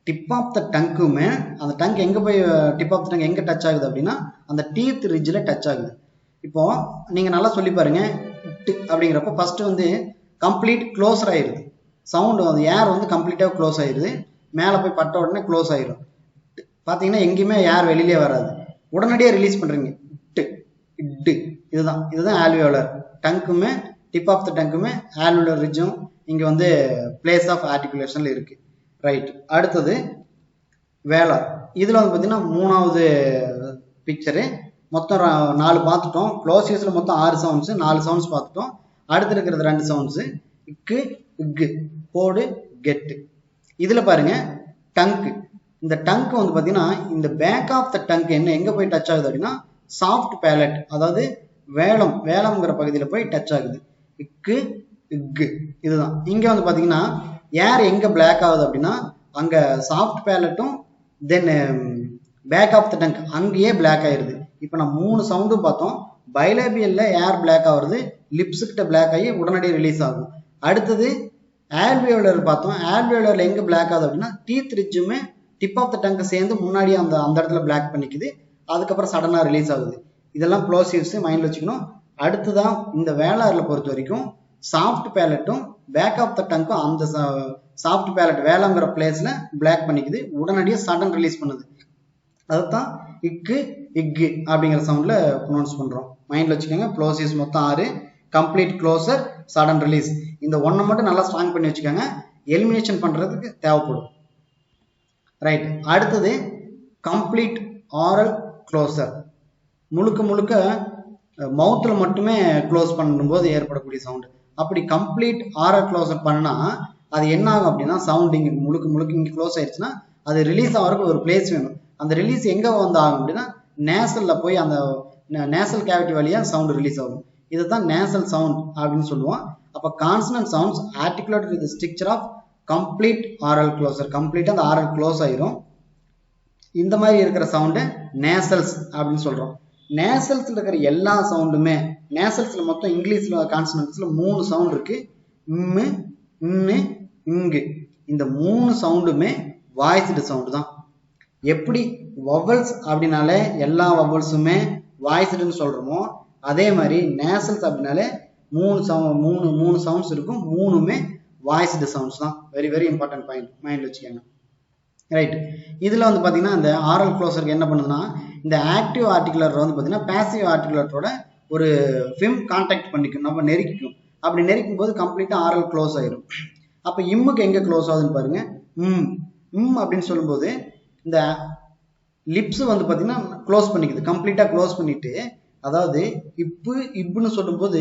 டிப் ஆஃப் த டங்குமே அந்த டங்க் எங்கே போய் டிப் ஆஃப் த டங்க் எங்கே டச் ஆகுது அப்படின்னா அந்த டீத் ரிட்ஜில் டச் ஆகுது. இப்போ நீங்கள் நல்லா சொல்லி பாருங்க. இட்டு அப்படிங்கிறப்ப ஃபர்ஸ்ட் வந்து கம்ப்ளீட் க்ளோஸர் ஆயிடுது. சவுண்டு அந்த ஏர் வந்து கம்ப்ளீட்டாக க்ளோஸ் ஆயிடுது. மேலே போய் பட்ட உடனே க்ளோஸ் ஆயிரும். பார்த்தீங்கன்னா எங்கேயுமே ஏர் வெளியிலே வராது, உடனடியாக ரிலீஸ் பண்ணுறீங்க. இட்டு இட்டு இதுதான் ஆல்வியோலர். டங்குமே டிப் ஆஃப் த டங்குமே ஆல்வியோலர் ரிஜும் இங்கே வந்து பிளேஸ் ஆஃப் ஆர்டிகுலேஷனில் இருக்குது. ரைட். அடுத்தது வேலார். இதில் வந்து பார்த்தீங்கன்னா மூணாவது பிக்சரு. மொத்தம் 4 பார்த்துட்டோம். ப்ளோசியஸில் மொத்தம் 6 சவுண்ட்ஸு, 4 சவுண்ட்ஸ் பார்த்துட்டோம். அடுத்து இருக்கிறது 2 சவுண்ட்ஸு, இக்கு இக்கு, போடு கெட்டு. இதில் பாருங்க டங்கு. இந்த டங்கு வந்து பார்த்தீங்கன்னா இந்த பேக் ஆஃப் த டங்க் எங்கே போய் டச் ஆகுது அப்படின்னா சாஃப்ட் பேலட், அதாவது வேலம்ங்கிற பகுதியில் போய் டச் ஆகுது. இக்கு இக்கு இதுதான். இங்கே வந்து பார்த்தீங்கன்னா ஏர் எங்கே பிளாக் ஆகுது அப்படின்னா அங்கே சாஃப்ட் பேலட்டும் then back of the tongue அங்கேயே பிளாக் ஆயிடுது. இப்போ நான் 3 சவுண்டும் பார்த்தோம். பைலேபியல்ல ஏர் பிளாக் ஆகுறது, லிப்ஸுக்கிட்ட பிளாக் ஆகி உடனடியே ரிலீஸ் ஆகும். அடுத்தது ஆல்வியோலர் பார்த்தோம். ஆல்வியோலர்ல எங்கே பிளாக் ஆகுது அப்படின்னா டீத் ரிட்ஜுமே டிப் ஆஃப் த டங்க் சேர்ந்து முன்னாடியே அந்த இடத்துல பிளாக் பண்ணிக்குது, அதுக்கப்புறம் சடனாக ரிலீஸ் ஆகுது. இதெல்லாம் ப்ளோசிவ்ஸ் மைண்டில் வச்சுக்கணும். அடுத்துதான் இந்த வேலாரில் பொறுத்த வரைக்கும் சாஃப்ட் பேலட்டும் பேக் ஆஃப் த டங்க்கும் அந்த சாஃப்ட் பேலட் வேலங்கிற பிளேஸில் பிளாக் பண்ணிக்குது, உடனடியாக சடன் ரிலீஸ் பண்ணுது. அதுதான் இக்கு இக்கு அப்படிங்கிற சவுண்டில் ப்ரொனவுன்ஸ் பண்ணுறோம். மைண்டில் வச்சுக்கோங்க. ப்ளோசிவ்ஸ் மொத்தம் 6, கம்ப்ளீட் க்ளோசர், சடன் ரிலீஸ். இந்த ஒன்றை மட்டும் நல்லா ஸ்ட்ராங் பண்ணி வச்சுக்கோங்க, எலிமினேஷன் பண்ணுறதுக்கு தேவைப்படும். ரைட். அடுத்தது கம்ப்ளீட் ஆரல் க்ளோசர். முழுக்க மவுத்தில் மட்டுமே க்ளோஸ் பண்ணும்போது ஏற்படக்கூடிய சவுண்டு. அப்படி கம்ப்ளீட் ஆரல் க்ளோசர் பண்ணால் அது என்ன ஆகும் அப்படின்னா சவுண்டிங் முழுக்க இங்கே க்ளோஸ் ஆயிடுச்சுன்னா அது ரிலீஸ் ஆகிறதுக்கு ஒரு பிளேஸ் வேணும். அந்த ரிலீஸ் எங்கே வந்து ஆகும் அப்படின்னா நேசலில் போய் அந்த நேசல் கேவிட்டி வழியாக சவுண்டு ரிலீஸ் ஆகும். இதுதான் நேசல் சவுண்ட் அப்படின்னு சொல்லுவோம். அப்போ consonant sounds articulated with stricture of complete oral closure. கம்ப்ளீட்டாக அந்த ஆரல் க்ளோஸ் ஆயிரும். இந்த மாதிரி இருக்கிற சவுண்டு நேசல்ஸ் அப்படின்னு சொல்கிறோம். நேசல்ஸில் இருக்கிற எல்லா சவுண்டுமே, நேசல்ஸில் மொத்தம் இங்கிலீஷில் கான்சனன்ட்ஸில் 3 சவுண்ட் இருக்குது. இம்மு இன்னு இங்கு. இந்த 3 சவுண்டுமே வாய்ஸ்டு சவுண்டு தான். எப்படி வவல்ஸ் அப்படின்னாலே எல்லா வவல்ஸுமே வாய்ஸ்டுன்னு சொல்கிறோமோ, அதே மாதிரி நேசல்ஸ் அப்படின்னாலே 3 சவுண்ட்ஸ் இருக்கும், 3மே வாய்ஸ்டு சவுண்ட்ஸ் தான். வெரி வெரி இம்பார்ட்டன்ட் பாயிண்ட், மைண்டில் வச்சுக்கோங்க. ரைட். இதில் வந்து பார்த்தீங்கன்னா இந்த ஆரல் க்ளோசருக்கு என்ன பண்ணுதுன்னா இந்த ஆக்டிவ் ஆர்டிகுலர் வந்து பார்த்தீங்கன்னா பேசிவ் ஆர்டிகுலரோட ஒரு ஃபிம் கான்டாக்ட் பண்ணிக்கும், நம்ம நெருக்கிக்கும். அப்படி நெருக்கும் போது கம்ப்ளீட்டாக ஆரல் க்ளோஸ் ஆயிரும். அப்போ இம்முக்கு எங்கே க்ளோஸ் ஆகுதுன்னு பாருங்க. அப்படின்னு சொல்லும்போது இந்த லிப்ஸ் வந்து பார்த்தீங்கன்னா க்ளோஸ் பண்ணிக்குது, கம்ப்ளீட்டாக க்ளோஸ் பண்ணிட்டு, அதாவது இப்புன்னு சொல்லும்போது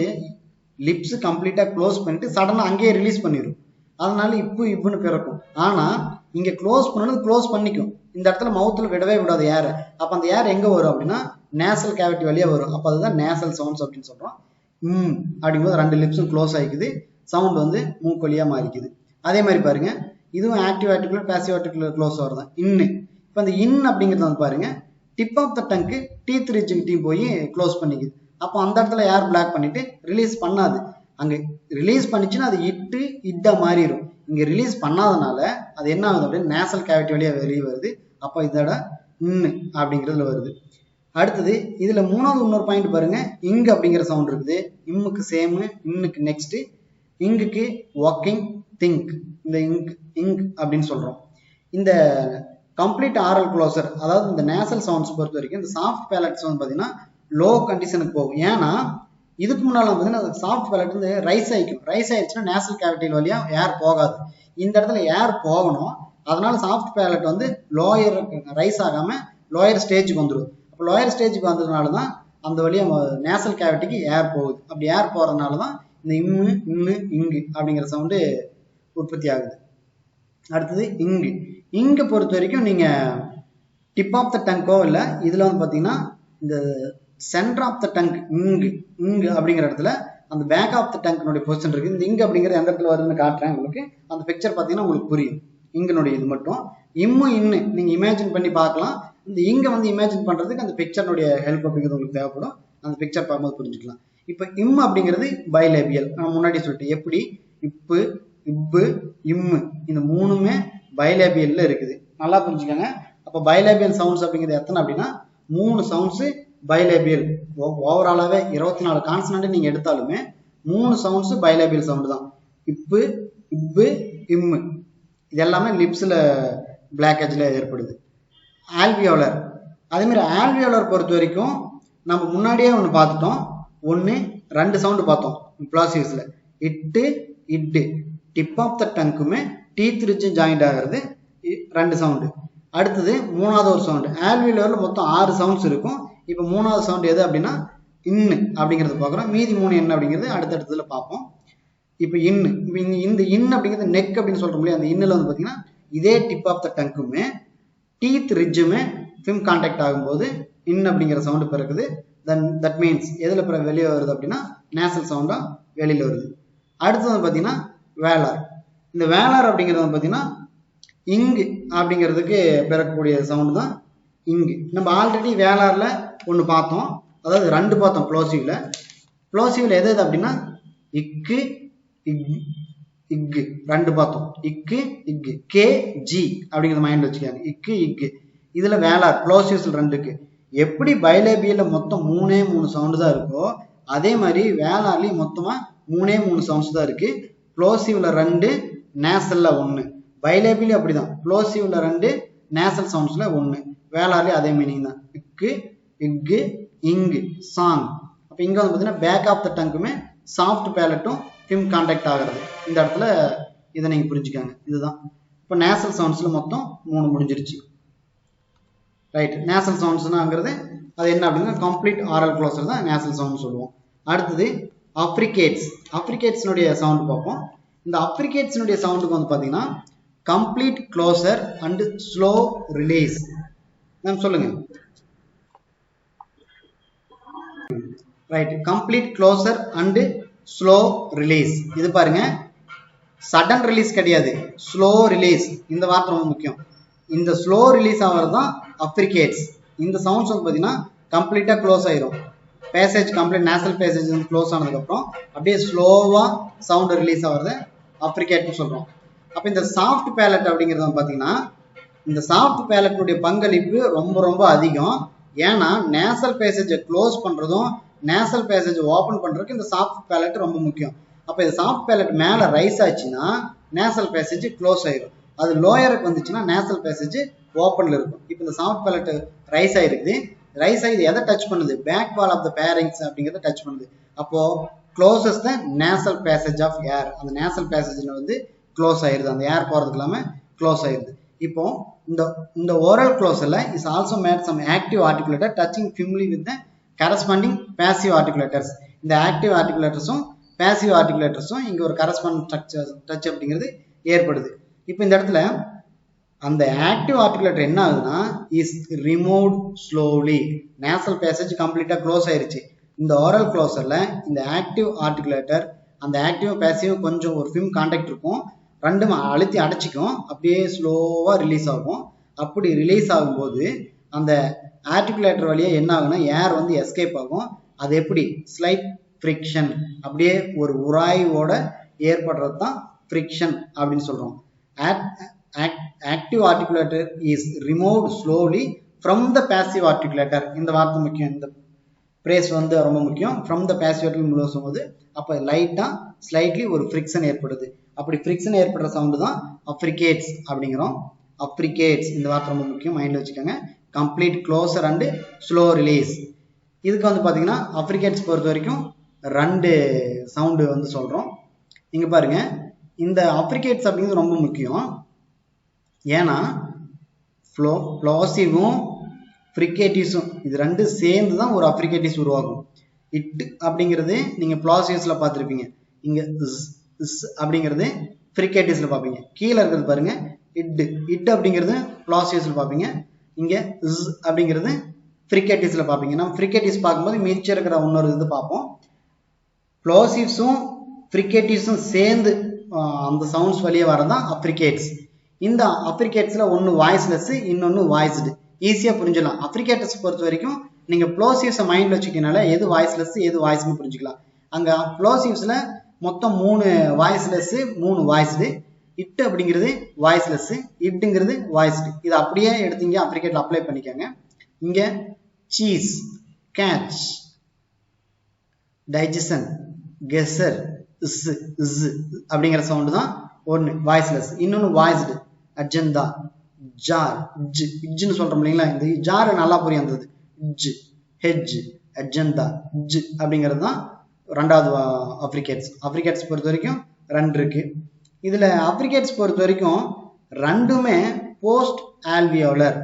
லிப்ஸ் கம்ப்ளீட்டாக க்ளோஸ் பண்ணிட்டு சடனாக அங்கேயே ரிலீஸ் பண்ணிடும். அதனால இப்புன்னு பிறக்கும். ஆனால் இங்கே க்ளோஸ் பண்ணது க்ளோஸ் பண்ணிக்கும், இந்த இடத்துல மவுத்தில் விடவே விடாது ஏர். அப்போ அந்த ஏர் எங்கே வரும் அப்படின்னா நேசல் கேவிட்டி வழியாக வரும். அப்போ அதுதான் நேசல் சவுண்ட்ஸ் அப்படின்னு சொல்கிறோம். அப்படிங்கும்போது 2 லிப்ஸும் க்ளோஸ் ஆகிக்குது, சவுண்ட் வந்து மூக்கு வழியாக மாறிக்குது. அதே மாதிரி பாருங்க, இதுவும் active articulator passive articulator close ஆகிறதான் இன்னு. இப்போ அந்த அப்படிங்கிறது வந்து பாருங்க டிப் ஆஃப் த டங்க்கு டீத் ரிட்ஜுக்கிட்டையும் போய் க்ளோஸ் பண்ணிக்குது. அப்போ அந்த இடத்துல ஏர் பிளாக் பண்ணிட்டு ரிலீஸ் பண்ணாது. அங்கே ரிலீஸ் பண்ணிச்சுன்னா அது இட்டா மாறிடும். இங்கே ரிலீஸ் பண்ணாதனால அது என்ன ஆகுது அப்படின்னு நேசல் கேவிட்டி வழியாக வெளியே வருது. அப்போ இதோட இன்னு அப்படிங்கிறதுல வருது. அடுத்தது இதில் 3வது இன்னொரு பாயிண்ட் பாருங்க, இங்கு அப்படிங்கிற சவுண்ட் இருக்குது. இம்முக்கு சேமு, இன்னுக்கு நெக்ஸ்ட்டு, இங்குக்கு வாக்கிங், திங்க். இந்த இங்க் அப்படின்னு சொல்கிறோம். இந்த கம்ப்ளீட் ஆரல் க்ளோசர், அதாவது இந்த நேசல் சவுண்ட்ஸ் பொறுத்த வரைக்கும் இந்த சாஃப்ட் பேலட்ஸ் வந்து பார்த்தீங்கன்னா லோ கண்டிஷனுக்கு போகும். ஏன்னா இதுக்கு முன்னால் பார்த்தீங்கன்னா சாஃப்ட் பேலட் வந்து ரைஸ் ஆகிக்கும். ரைஸ் ஆயிடுச்சுன்னா நேசல் கேவிட்டியில் வழியாக ஏர் போகாது. இந்த இடத்துல ஏர் போகணும். அதனால சாஃப்ட் பேலட் வந்து லோயர் ரைஸ் ஆகாமல் லோயர் ஸ்டேஜுக்கு வந்துடும். அப்போ லோயர் ஸ்டேஜுக்கு வந்ததுனால தான் அந்த வழியாக நேசல் கேவிட்டிக்கு ஏர் போகுது. அப்படி ஏர் போகிறதுனால தான் இந்த இங்கு அப்படிங்கிற சவுண்டு உற்பத்தி ஆகுது. அடுத்தது இங்கு பொறுத்த வரைக்கும் நீங்கள் டிப் ஆஃப் த டங்கோ இல்லை, இதில் வந்து பார்த்தீங்கன்னா இந்த சென்டர் ஆஃப் த டங்க் இங்கு அப்படிங்கிற இடத்துல அந்த பேக் ஆஃப் த டங்க்னுடைய பொசிஷன் இருக்குது. இந்த இங்கு அப்படிங்கிற எந்த இடத்துல வருதுன்னு காட்டுறேன் உங்களுக்கு. அந்த பிக்சர் பார்த்தீங்கன்னா உங்களுக்கு புரியும். இங்கனுடைய இது மட்டும் இன்னு நீங்கள் இமேஜின் பண்ணி பார்க்கலாம். இந்த இங்கே வந்து இமேஜின் பண்ணுறதுக்கு அந்த பிக்சருடைய ஹெல்ப் அப்படிங்கிறது உங்களுக்கு தேவைப்படும். அந்த பிக்சர் பார்க்கும்போது புரிஞ்சுக்கலாம். இப்போ அப்படிங்கிறது பைலேபியல். நான் முன்னாடி சொல்லிட்டேன் எப்படி இப்பு இம்மு இந்த 3மே பைலேபியல்ல இருக்குது. நல்லா புரிஞ்சுக்கோங்க. அப்போ பைலேபியல் சவுண்ட்ஸ் அப்படிங்கிறது எத்தனை அப்படின்னா 3 சவுண்ட்ஸு பைலேபியல். ஓவராலாகவே 24 கான்சனன்ட் நீங்கள் எடுத்தாலுமே 3 சவுண்ட்ஸு பைலேபியல் சவுண்டு தான். இப்பு இம்மு இது எல்லாமே லிப்ஸில் பிளாக் எட்ஜில் ஏற்படுது. ஆல்வியோலர் அதே மாதிரி ஆல்வியோலர் பொறுத்த வரைக்கும் நம்ம முன்னாடியே ஒன்று பார்த்துட்டோம். ஒன்று 2 சவுண்டு பார்த்தோம் ப்ளாசிவ்ஸில். இட்டு இட்டு டிப் ஆஃப் த டங்குமே டீத் ரிச்சும் ஜாயிண்ட் ஆகிறது 2 சவுண்டு. அடுத்தது 3வது ஒரு சவுண்டு. ஆல்வியோலரில் மொத்தம் 6 சவுண்ட்ஸ் இருக்கும். இப்போ 3வது சவுண்டு எது அப்படின்னா இன்னு அப்படிங்கிறது பார்க்குறோம். மீதி 3 என்ன அப்படிங்கிறது அடுத்தடுத்ததுல பார்ப்போம். இப்போ இன்னு இந்த இன் அப்படிங்கிறது நெக் அப்படின்னு சொல்கிறோம் இல்லையா, அந்த இன்னில் வந்து பார்த்தீங்கன்னா இதே டிப் ஆஃப் த டங்குமே டீத் ரிட்ஜுமே ஃபிம் கான்டாக்ட் ஆகும்போது இன் அப்படிங்கிற சவுண்டு பிறகுது. தட் மீன்ஸ் எதில் வெளியே வருது அப்படின்னா நேசல் சவுண்டாக வெளியில் வருது. அடுத்தது வந்து பார்த்தீங்கன்னா வேளார். இந்த வேளார் அப்படிங்கிறது வந்து பார்த்தீங்கன்னா இங்கு அப்படிங்கிறதுக்கு பிறக்கக்கூடிய சவுண்டு தான் இங்கு. நம்ம ஆல்ரெடி வேளாரில் ஒன்று பார்த்தோம், அதாவது 2 பார்த்தோம் ப்ளோசிவில். ப்ளோசிவில் எது அப்படின்னா இக்கு இக்கு 2 பார்த்தோம். இக்கு இக்கு கே ஜி அப்படிங்கிறத மைண்டில் வச்சுக்காங்க. இக்கு இக்கு இதில் வேளார் ப்ளோசிவ்ஸில் 2க்கு. எப்படி பைலேபியில் மொத்தம் 3 சவுண்டு தான் இருக்கோ அதே மாதிரி வேளார்லேயும் மொத்தமாக 3 சவுண்ட்ஸ் தான் இருக்குது. ப்ளோசிவில் 2 நேசலில் 1. பைலேபிலையும் அப்படி தான். ப்ளோசிவில் 2 நேசல் சவுண்ட்ஸில் 1. வேளார்லேயும் அதே மீனிங் தான். இக்கு இக்கு இங்கு சாங். அப்போ இங்கே வந்து பார்த்தீங்கன்னா பேக் ஆஃப் த டங்குமே சாஃப்ட் பேலட்டும் ஃபிம் கான்டாக்ட் ஆகிறது. இந்த இடத்துல இதை நீங்கள் புரிஞ்சுக்காங்க. இதுதான் இப்போ நேசல் சவுண்ட்ஸில் மொத்தம் 3 முடிஞ்சிருச்சு. ரைட். நேசல் சவுண்ட்ஸ்னாங்கிறது அது என்ன அப்படின்னா கம்ப்ளீட் ஆரல் க்ளோசர் தான் நேசல் சவுண்ட் சொல்லுவோம். அடுத்தது அப்ரிகேட்ஸ். அப்ரிகேட்ஸினுடைய சவுண்டு பார்ப்போம். இந்த அப்ரிகேட்ஸினுடைய சவுண்டுக்கு வந்து பார்த்தீங்கன்னா complete closure and slow release. Ma'am சொல்லுங்க. Right. Complete closure and slow release. இது பாருங்க, சடன் ரிலீஸ் கிடையாது, ஸ்லோ ரிலீஸ். இந்த வார்த்தை ரொம்ப முக்கியம். இந்த ஸ்லோ ரிலீஸ் ஆகிறது தான் அப்ரிகேட்ஸ். இந்த சவுண்ட்ஸ் வந்து பார்த்தீங்கன்னா கம்ப்ளீட்டாக க்ளோஸ் ஆயிரும். பேசேஜ் கம்ப்ளீட் நேசல் பேசேஜ் வந்து க்ளோஸ் ஆனதுக்கப்புறம் அப்படியே ஸ்லோவாக சவுண்டு ரிலீஸ் ஆகிறத அப்ரிகேட்னு சொல்கிறோம். அப்போ இந்த சாஃப்ட் பேலட் அப்படிங்கிறது வந்து பார்த்தீங்கன்னா இந்த சாஃப்ட் பேலட்டுடைய பங்களிப்பு ரொம்ப ரொம்ப அதிகம். ஏன்னா நேசல் பேசேஜை க்ளோஸ் பண்ணுறதும் நேசல் பேசேஜ் ஓப்பன் பண்ணுறதுக்கு இந்த சாஃப்ட் பேலட் ரொம்ப முக்கியம். அப்போ இந்த சாஃப்ட் பேலட் மேலே ரைஸ் ஆச்சுன்னா நேசல் பேசேஜ் க்ளோஸ் ஆயிடும். அது லோயருக்கு வந்துச்சுன்னா நேசல் பேசேஜ் ஓப்பனில் இருக்கும். இப்போ இந்த சாஃப்ட் பேலட் ரைஸ் ஆகிருக்குது. ரைஸ் ஆகி எதை டச் பண்ணுது? Back wall of the pharynx அப்படிங்கிறத டச் பண்ணுது. அப்போது closes the nasal passage of air. அந்த நேசல் பேசேஜில் வந்து க்ளோஸ் ஆயிடுது. அந்த ஏர் போகிறதுக்கு இல்லாமல் க்ளோஸ் ஆயிடுது. இப்போ இந்த ஓரல் க்ளோஸில் is also made some active articulator touching firmly with the corresponding passive articulators. இந்த ஆக்டிவ் ஆர்டிகுலேட்டர்ஸும் பேசிவ் ஆர்டிகுலேட்டர்ஸும் இங்கே ஒரு கரஸ்பாண்டிங் டச் அப்படிங்கிறது ஏற்படுது. இப்போ இந்த இடத்துல அந்த ஆக்டிவ் ஆர்டிகுலேட்டர் என்ன ஆகுதுன்னா is removed slowly. Nasal passage கம்ப்ளீட்டாக க்ளோஸ் ஆயிருச்சு. இந்த ஓரல் க்ளோசரில் இந்த ஆக்டிவ் ஆர்டிகுலேட்டர் அந்த ஆக்டிவ் பேசிவ் கொஞ்சம் ஒரு ஃபிம் கான்டாக்ட் இருக்கும், ரெண்டும் அழுத்தி அடைச்சிக்கும், அப்படியே ஸ்லோவாக ரிலீஸ் ஆகும். அப்படி ரிலீஸ் ஆகும்போது அந்த ஆர்டிகுலேட்டர் வழியாக என்ன ஆகுனா ஏர் வந்து எஸ்கேப் ஆகும். அது எப்படி? ஸ்லைட் ஃப்ரிக்ஷன், அப்படியே ஒரு உராய்வோட ஏற்படுறது தான் ஃப்ரிக்ஷன் அப்படின்னு சொல்கிறோம். Active articulator is removed slowly from the passive articulator. இந்த வார்த்தை முக்கியம், இந்த பிரேஸ் வந்து ரொம்ப முக்கியம். ஃப்ரம் த பேசிவ் ஆர்டிகுலேட்டர் சொல்லும்போது அப்போ லைட்டாக ஸ்லைட்லி ஒரு ஃப்ரிக்ஷன் ஏற்படுது. அப்படி ஃப்ரிக்ஷன் ஏற்படுற சவுண்டு தான் அப்ரிகேட்ஸ் அப்படிங்கிறோம். அப்ரிகேட்ஸ் இந்த வார்த்தை ரொம்ப முக்கியம், மைண்டில் வச்சுக்கோங்க. Complete closure and slow release. இதுக்கு வந்து பார்த்தீங்கன்னா அப்ரிகேட்ஸ் பொறுத்த வரைக்கும் 2 சவுண்டு வந்து சொல்கிறோம். இங்கே பாருங்க, இந்த அப்ரிகேட்ஸ் அப்படிங்கிறது ரொம்ப முக்கியம். ஏன்னா ப்ளோசிவும் ஃப்ரிகேட்டிவ்ஸும் இது 2 சேர்ந்து தான் ஒரு அப்ரிகேட்டிவ்ஸ் உருவாகும். இட் அப்படிங்கிறது நீங்கள் ப்ளோசிவ்ஸில் பார்த்துருப்பீங்க. இங்கே இஸ் அப்படிங்கிறது ஃப்ரிகேட்டிவ்ஸில் பார்ப்பீங்க. கீழே இருக்கிறது பாருங்க இட் அப்படிங்கிறது ப்ளோசிவ்ஸில் பார்ப்பீங்க. இங்கே இஸ் அப்படிங்கிறது ஃப்ரிகேட்டிவ்ஸில் பார்ப்பீங்க. நம்ம ஃப்ரிகேட்டிவ்ஸ் பார்க்கும்போது மிச்சம் இருக்கிற இன்னொரு இது பார்ப்போம். ப்ளோசிவ்ஸும் ஃப்ரிகேட்டிவ்ஸும் சேர்ந்து அந்த சவுண்ட்ஸ் வழியே வரதான் அப்ரிகேட்ஸ். இந்த அப்ரிகேட்ஸில் ஒன்று வாய்ஸ்லெஸ், இன்னொன்று வாய்ஸ்டு. ஈஸியாக புரிஞ்சிடலாம். அப்ரிகேட்டர்ஸ் பொறுத்த வரைக்கும் நீங்கள் ப்ளோசிவ்ஸை மைண்டில் வச்சுக்கனால எது வாய்ஸ்லெஸ் எது வாய்ஸ்னு புரிஞ்சுக்கலாம். அங்கே ப்ளோசிவ்ஸில் மொத்தம் 3 வாய்ஸ்லெஸ் 3 வாய்ஸ்டு. இட் அப்படிங்கிறது வாய்ஸ்லெஸ், இட்டுங்கிறது வாய்ஸ்டு. இது அப்படியே எடுத்தீங்க அப்ரிகேட்டில் அப்ளை பண்ணிக்கோங்க. இங்கே சீஸ், கேட்ச், டைஜஷன், கெசர், இஸ் அப்படிங்கிற சவுண்டு தான் ஒன்று வாய்ஸ்லெஸ். இன்னொன்று வாய்ஸ்டு, அஜெண்டா, ஜார் இஜ்ஜுன்னு சொல்றோம் இல்லைங்களா, இந்த ஜார் நல்லா புரியும் அந்த இஜ் ஹெஜ் அஜெண்டா இஜ் அப்படிங்கிறது தான் ரெண்டாவது அப்ரிகேட்ஸ் பொறுத்த வரைக்கும் 2 இருக்கு. இதுல அப்ரிகேட்ஸ் பொறுத்த வரைக்கும் ரெண்டுமே போஸ்ட் ஆல்வியோலர்,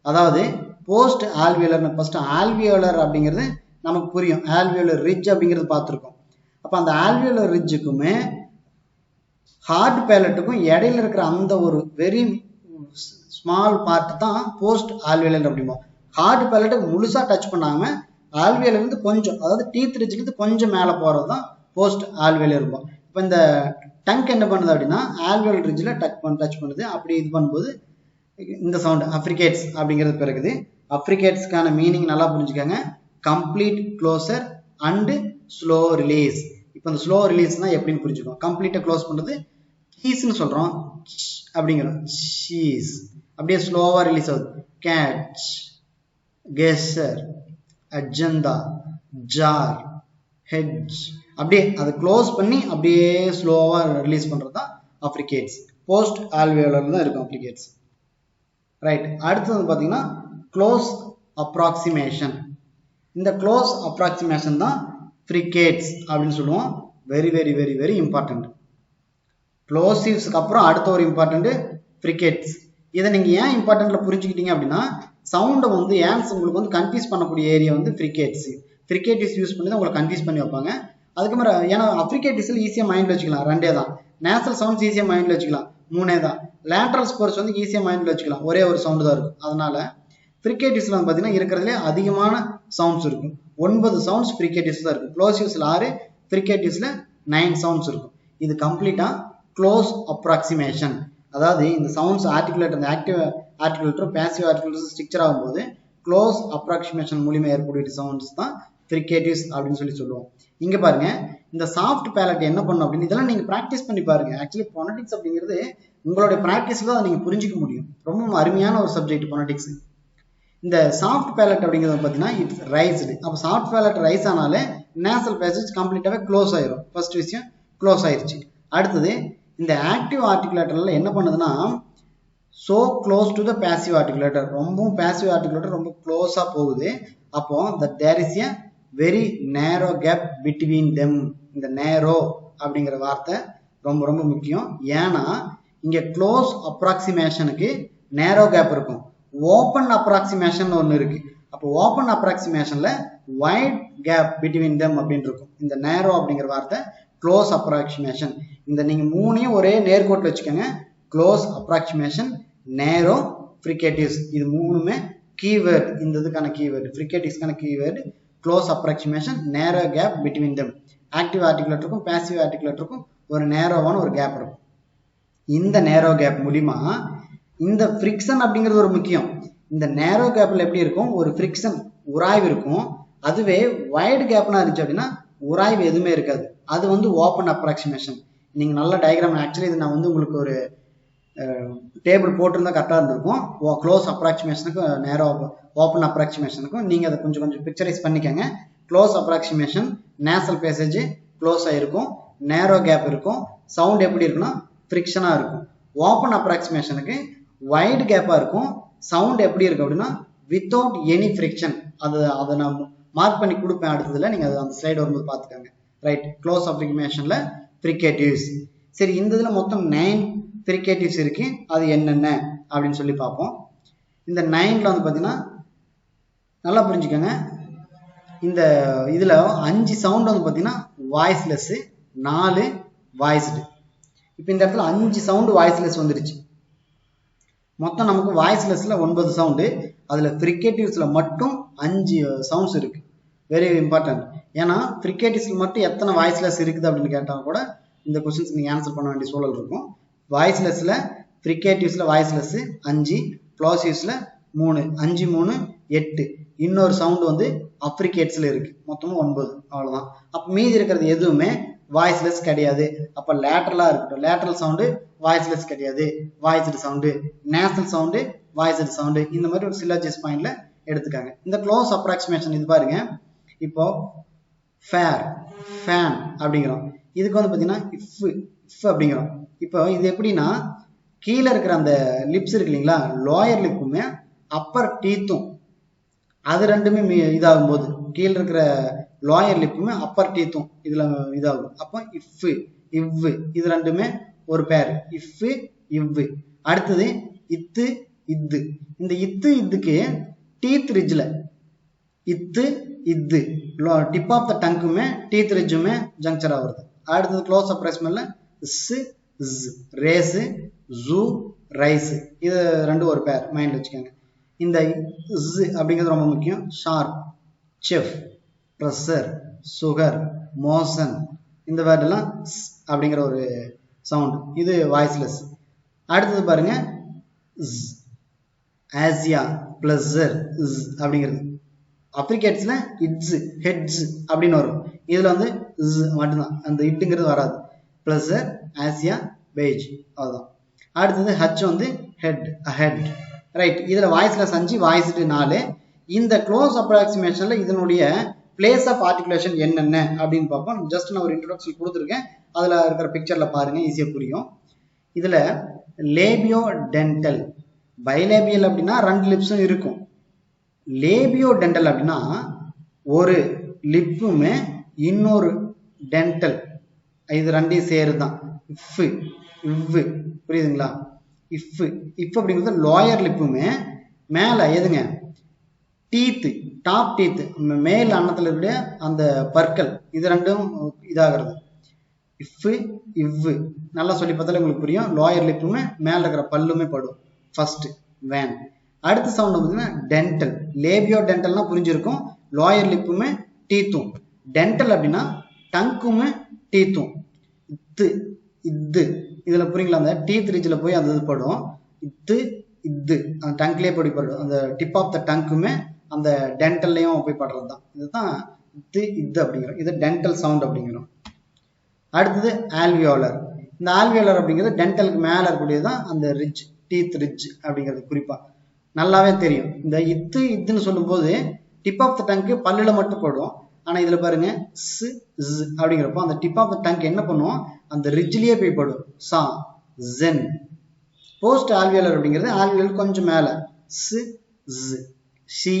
அதாவது போஸ்ட் ஆல்வியோலர். ஃபர்ஸ்ட் ஆல்வியோலர் அப்படிங்கிறது நமக்கு புரியும், ஆல்வியோலர் ரிட்ஜ் அப்படிங்கிறது பார்த்துருக்கோம். அப்ப அந்த ஆல்வியோலர் ரிட்ஜுக்குமே ஹார்ட் பேலட்டுக்கும் இடையில இருக்கிற அந்த ஒரு வெரி ஸ்மால் பார்ட் தான் போஸ்ட் ஆல்வியோலர் அப்படிம்போம். ஹார்ட் பேலட்டுக்கு முழுசா டச் பண்ணாம ஆல்வியோலர் இருந்து கொஞ்சம், அதாவது டீத் ரிட்ஜ்ல இருந்து கொஞ்சம் மேல போறது தான் போஸ்ட் ஆல்வியோலர் இருக்கும். இப்போ இந்த டங்க் என்ன பண்ணுது அப்படின்னா ஆல்வியோலர் ரிட்ஜ்ல டச் பண்ணுது. அப்படி இது பண்ணும்போது இந்த சவுண்ட் அப்ரிகேட்ஸ் அப்படிங்கிறது பிறகுது. அப்ரிகேட்ஸ்க்கான மீனிங் நல்லா புரிஞ்சுக்கோங்க, complete closure and slow release. இப்போ இந்த ஸ்லோ ரிலீஸ்னா எப்படின்னு புரிஞ்சுக்கோம். கம்ப்ளீட்டா க்ளோஸ் பண்றது கீஸ்ன்னு சொல்றோம், அப்படிங்கிறோம் சீஸ், அப்படியே ஸ்லோவா ரிலீஸ் ஆகுது. கேட்ச், கெஸ்ஸர், அஜெண்டா, ஜார், ஹெட்ஜ், அப்படியே அதை க்ளோஸ் பண்ணி அப்படியே ஸ்லோவா ரிலீஸ் பண்றது தான் அப்ரிகேட்ஸ். போஸ்ட் ஆல்வியோலர் தான் இருக்கும் அப்ரிகேட்ஸ். ரைட். அடுத்தது பாத்தீங்கன்னா க்ளோஸ் அப்ராக்சிமேஷன். இந்த க்ளோஸ் அப்ராக்சிமேஷன் தான் ஃப்ரிகேட்ஸ் அப்படின்னு சொல்லுவோம். Very very very very important. ப்ளோசிவ்ஸ்க்கு அப்புறம் அடுத்த ஒரு இம்பார்ட்டன்ட் ஃப்ரிகேட்ஸ். இதை நீங்க ஏன் இம்பார்ட்டன்ட்ல புரிஞ்சுக்கிட்டீங்க அப்படின்னா சவுண்டை வந்து ஏன்ஸ் உங்களுக்கு வந்து கன்ஃபியூஸ் பண்ணக்கூடிய ஏரியா வந்து ஃப்ரிகேட்ஸ். ஃப்ரிகேட்டிவ்ஸ் யூஸ் பண்ணி தான் உங்களை கன்ஃபியூஸ் பண்ணி வைப்பாங்க. அதுக்கப்புறம் ஏன்னா அப்ரிகேட்டிவ்ஸ்ல ஈஸியாக மைண்ட்ல வச்சுக்கலாம், 2 தான். நேசல் சவுண்ட்ஸ் ஈஸியாக மைண்ட்ல வச்சுக்கலாம், 3 தான். லேட்ரல் ஸ்போர்ட்ஸ் வந்து ஈஸியாக மைண்ட்ல வச்சுக்கலாம், ஒரே ஒரு சவுண்டு தான் இருக்கும். அதனால ஃப்ரிகேட்டிவ்ஸ்ல வந்து பார்த்தீங்கன்னா இருக்கிறதுலே அதிகமான சவுண்ட்ஸ் இருக்கும். 9 சவுண்ட்ஸ் ஃப்ரிகேட்டிவ்ஸ் தான் இருக்கும். ப்ளோசிவ்ஸ்ல 6, ஃப்ரிகேட்டிவ்ஸ்ல 9 சவுண்ட்ஸ் இருக்கும். இது கம்ப்ளீட்டா க்ளோஸ் அப்ராக்சிமேஷன். அதாவது இந்த சவுண்ட்ஸ் ஆர்டிகுலேட்டர், இந்த ஆக்டிவ் ஆர்டிகுலேட்டர் பேசிவ் ஆர்டிகுலேட்டர் ஸ்ட்ரிக்சர் ஆகும்போது க்ளோஸ் அப்ராக்சிமேஷன் மூலியமா ஏற்படக்கூடிய சவுண்ட்ஸ் தான் ஃப்ரிகேட்டிவ்ஸ் அப்படின்னு சொல்லுவோம். இங்க பாருங்க, இந்த சாஃப்ட் பேலட் என்ன பண்ணும் அப்படின்னு இதெல்லாம் நீங்க பிராக்டிஸ் பண்ணி பாருங்க. ஆக்சுவலி பொனடிக்ஸ் அப்படிங்கிறது உங்களுடைய பிராக்டிஸ்ல தான் நீங்க புரிஞ்சிக்க முடியும். ரொம்ப அருமையான ஒரு சப்ஜெக்ட் பொனடிக்ஸ். இந்த சாஃப்ட் பேலட் அப்படிங்கிறது பார்த்தீங்கன்னா இட்ஸ் ரைஸ்டு. அப்போ சாஃப்ட் பேலட் ரைஸ் ஆனாலே நேசல் பேசேஜ் கம்ப்ளீட்டாவே க்ளோஸ் ஆயிரும். ஃபர்ஸ்ட் விஷயம் க்ளோஸ் ஆயிருச்சு. அடுத்தது இந்த ஆக்டிவ் ஆர்டிகுலேட்டர்ல என்ன பண்ணுதுன்னா so close to the passive articulator, ரொம்பவும் passive articulator ரொம்ப க்ளோஸா போகுது. அப்போ that there is a very narrow gap between them. இந்த narrow அப்படிங்கிற வார்த்தை ரொம்ப ரொம்ப முக்கியம். ஏன்னா இங்க க்ளோஸ் அப்ராக்சிமேஷனுக்கு நேரோ கேப் இருக்கும், ஓப்பன் அப்ராக்சிமேஷன் ஒன்று இருக்கு. அப்போ ஓப்பன் அப்ராக்சிமேஷன்ல வைட் கேப் பிட்வீன் தெம் அப்படின்னு இருக்கும். இந்த நேரோ அப்படிங்கிற வார்த்தை க்ளோஸ் அப்ராக்சிமேஷன். இந்த நீங்க 3ஐயும் ஒரே நேர்கோட்டில் வச்சுக்கோங்க. க்ளோஸ் அப்ராக்சிமேஷன், நேரோ, ஃப்ரிகேட்டிவ்ஸ், இது 3மே கீவேர்டு. இந்த இதுக்கான கீவேர்டு ஃப்ரிகேட்டிவ்ஸ்க்கான keyword close approximation, narrow gap between them. Active ஆர்டிகுலேட்டருக்கும் பேசிவ் ஆர்டிகுலேட்டருக்கும் ஒரு நேரோவான ஒரு கேப் இருக்கும். இந்த நேரோ கேப் மூலியமா இந்த ஃப்ரிக்ஷன் அப்படிங்கிறது ஒரு முக்கியம். இந்த நேரோ கேப்ல எப்படி இருக்கும், ஒரு ஃப்ரிக்ஷன் உராய்வு இருக்கும். அதுவே வைட் கேப்னா இருந்துச்சு அப்படின்னா உராய்வு எதுவுமே இருக்காது. அது வந்து ஓப்பன் அப்ராக்சிமேஷன். நீங்க நல்ல டயக்ராம், ஆக்சுவலி இது நான் வந்து உங்களுக்கு ஒரு டேபிள் போட்டிருந்தா கரெக்டாக இருந்திருக்கும். க்ளோஸ் அப்ராக்சிமேஷனுக்கு நேரோ ஓப்பன் அப்ராக்சிமேஷனுக்கும் நீங்கள் அதை கொஞ்சம் பிக்சரைஸ் பண்ணிக்கோங்க. Close approximation nasal passage close ஆகிருக்கும், நேரோ கேப் இருக்கும், சவுண்ட் எப்படி இருக்குன்னா ஃப்ரிக்ஷனாக இருக்கும். ஓப்பன் அப்ராக்சிமேஷனுக்கு வைட் கேப்பாக இருக்கும், சவுண்ட் எப்படி இருக்கும் அப்படின்னா வித்தவுட் எனி ஃப்ரிக்ஷன். அதை நான் மார்க் பண்ணி கொடுப்பேன் அடுத்ததுல, நீங்கள் அது அந்த ஸ்லைடு வரும்போது பார்த்துக்கோங்க. ரைட். க்ளோஸ் அப்ராக்சிமேஷனில் ஃப்ரிகேட்டிவ்ஸ். சரி, இந்த இதில் மொத்தம் 9 ஃப்ரிகேட்டிவ்ஸ் இருக்கு. அது என்னென்ன அப்படின்னு சொல்லி பார்ப்போம். இந்த 9ல வந்து பார்த்தீங்கன்னா நல்லா புரிஞ்சுக்கோங்க. இந்த இதில் 5 சவுண்ட் வந்து பார்த்தீங்கன்னா வாய்ஸ்லெஸ், 4 வாய்ஸ்டு. இப்போ இந்த இடத்துல 5 சவுண்டு வாய்ஸ்லெஸ் வந்துருச்சு. மொத்தம் நமக்கு வாய்ஸ்லெஸ்ல 9 சவுண்டு, அதில் ஃப்ரிகேட்டிவ்ஸில் மட்டும் 5 சவுண்ட்ஸ் இருக்கு. Very important. ஏன்னா ஃப்ரிகேட்டிவ்ஸில் மட்டும் எத்தனை வாய்ஸ்லெஸ் இருக்குது அப்படின்னு கேட்டால் கூட இந்த கொஸ்டின்ஸ் நீங்கள் ஆன்சர் பண்ண வேண்டிய சூழல் இருக்கும். வாய்ஸ்லெஸ்ல ஃப்ரிகேட்டிவ்ஸ்ல வாய்ஸ்லெஸ் 5, ப்ளோசிவ்ஸ்ல 3, 5 3 8. இன்னொரு சவுண்ட் வந்து அப்ரிகேட்ஸ்ல இருக்கு, மொத்தமும் 9. அவ்வளவுதான். அப்ப மீதி இருக்கிறது எதுவுமே வாய்ஸ்லெஸ் கிடையாது. அப்ப லேட்டரலா இருக்கட்டும், லேட்டரல் சவுண்டு வாய்ஸ்லெஸ் கிடையாது, வாய்ஸ்டு சவுண்டு, நேசல் சவுண்டு, வாய்ஸ்டு சவுண்டு, இந்த மாதிரி ஒரு சிலஜிஸ் பாயிண்ட்ல எடுத்துக்காங்க. இந்த க்ளோஸ் அப்ராக்சிமேஷன் இது பாருங்க. இப்போ ஃபேர், ஃபேன் அப்படிங்கிறோம். இதுக்கு வந்து பார்த்தீங்கன்னா இஃப் அப்படிங்கிறோம். இப்போ இது எப்படின்னா கீழே இருக்கிற அந்த லிப்ஸ் இருக்கு இல்லைங்களா, லோயர் லிப்புமே அப்பர் டீத்தும் அது ரெண்டுமே இதாகும் போது கீழே இருக்கிற லோயர் லிப்புமே அப்பர் டீத்தும் இதுல இதாகும். அப்போ இஃப் இவ் இது ரெண்டுமே ஒரு பேர், இஃப் இவ். அடுத்தது இத்து இத்து. இந்த இத்து இதுக்கு டீத் ரிட்ஜ்ல இத்து இத்து டிப் ஆஃப் த டங்குமே டீத் ரிட்ஜுமே ஜங்க்சர் ஆகுறது. அடுத்தது க்ளோஸ் அப் ரெஸ்மெல்ல ரேஸு ஜூ ரைஸ் இது ரெண்டும் ஒரு பேர் மைண்ட்ல வச்சுக்கோங்க. இந்த அப்படிங்கிறது ரொம்ப முக்கியம். Sharp, chef, pressure, sugar, motion இந்த வேர்டெல்லாம் அப்படிங்கிற ஒரு சவுண்ட், இது வாய்ஸ்லெஸ். அடுத்தது பாருங்க ஆசியா, பிளஸர் அப்படிங்கிறது அப்ரிகேட்ஸ்ல இட்ஸ் ஹெட்ஸ் அப்படின்னு வரும். இதுல வந்து மட்டும்தான், அந்த இட்டுங்கிறது வராது. பிளஸர், ஆசியா, பெய்ஜ் அதுதான். அடுத்தது ஹச் வந்து ஹெட், அஹெட் ரைட். இதுல வாய்ஸ்லெஸ் 5, வாய்ஸ்டு 4. இந்த க்ளோஸ் அப்ராக்சிமேஷன்ல இதனுடைய பிளேஸ் ஆஃப் ஆர்டிகுலேஷன் என்னென்ன அப்படின்னு பார்ப்போம். ஜஸ்ட் நான் ஒரு இன்ட்ரோடக்ஷன் கொடுத்துருக்கேன், அதுல இருக்கிற பிக்சர்ல பாருங்க, ஈஸியா புரியும். இதுல லேபியோ டென்டல், பைலேபியல் அப்படின்னா 2 லிப்ஸும் இருக்கும். லேபியோ டென்டல் அப்படின்னா ஒரு லிப்புமே இன்னொரு டென்டல், இது ரெண்டையும் சேருதான். இஃப் இவ் புரியுதுங்களா? இஃப் இஃப் அப்படிங்கிறது லோயர் லிப்புமே மேல எதுங்க டீத்து, டாப் டீத்து மேல் அன்னத்துல இருக்கிற அந்த பற்கள் இது ரெண்டும் இதாகிறது. இஃப் இவ் நல்லா சொல்லி பார்த்தாலே உங்களுக்கு புரியும். லோயர் லிப்புமே மேல இருக்கிற பல்லுமே படும் ஃபர்ஸ்ட் வேன். அடுத்த சவுண்ட் பார்த்தீங்கன்னா டென்டல். லேபியோ டென்டல்னா புரிஞ்சிருக்கும், லோயர் லிப்புமே டீத்தும். டென்டல் அப்படின்னா டங்குமே டீத்தும். இத்து இத்து இதுல புரியுங்களா, அந்த டீத் ரிட்ஜ்ல போய் அந்த இது படும். இத்து இத்து அந்த டங்க்லேயே போய் படும், அந்த டிப் ஆஃப் த டங்குமே அந்த டென்டல்லையும் போய் படுறது தான். இதுதான் இத்து இத்து அப்படிங்கிறோம், இது டென்டல் சவுண்ட் அப்படிங்கிறோம். அடுத்தது ஆல்வியோலர். இந்த ஆல்வியோலர் அப்படிங்கிறது டென்டலுக்கு மேல இருக்கக்கூடியதுதான் அந்த ரிட்ஜ், டீத் ரிட்ஜ் அப்படிங்கிறது குறிப்பா நல்லாவே தெரியும். இந்த இத்து இத்துன்னு சொல்லும் போது டிப் ஆஃப் த டங்கு பல்லுல மட்டும் படும். ஆனா இதுல பாருங்க அப்படிங்கிறப்போ அந்த டிப் ஆஃப் த டங்க் என்ன பண்ணுவோம், அந்த ரிட்ஜ்லயே போய் படும். சா ஜென். போஸ்ட் ஆல்வியோலர் அப்படிங்கிறது ஆல்வியோலர் கொஞ்சம் மேல, சி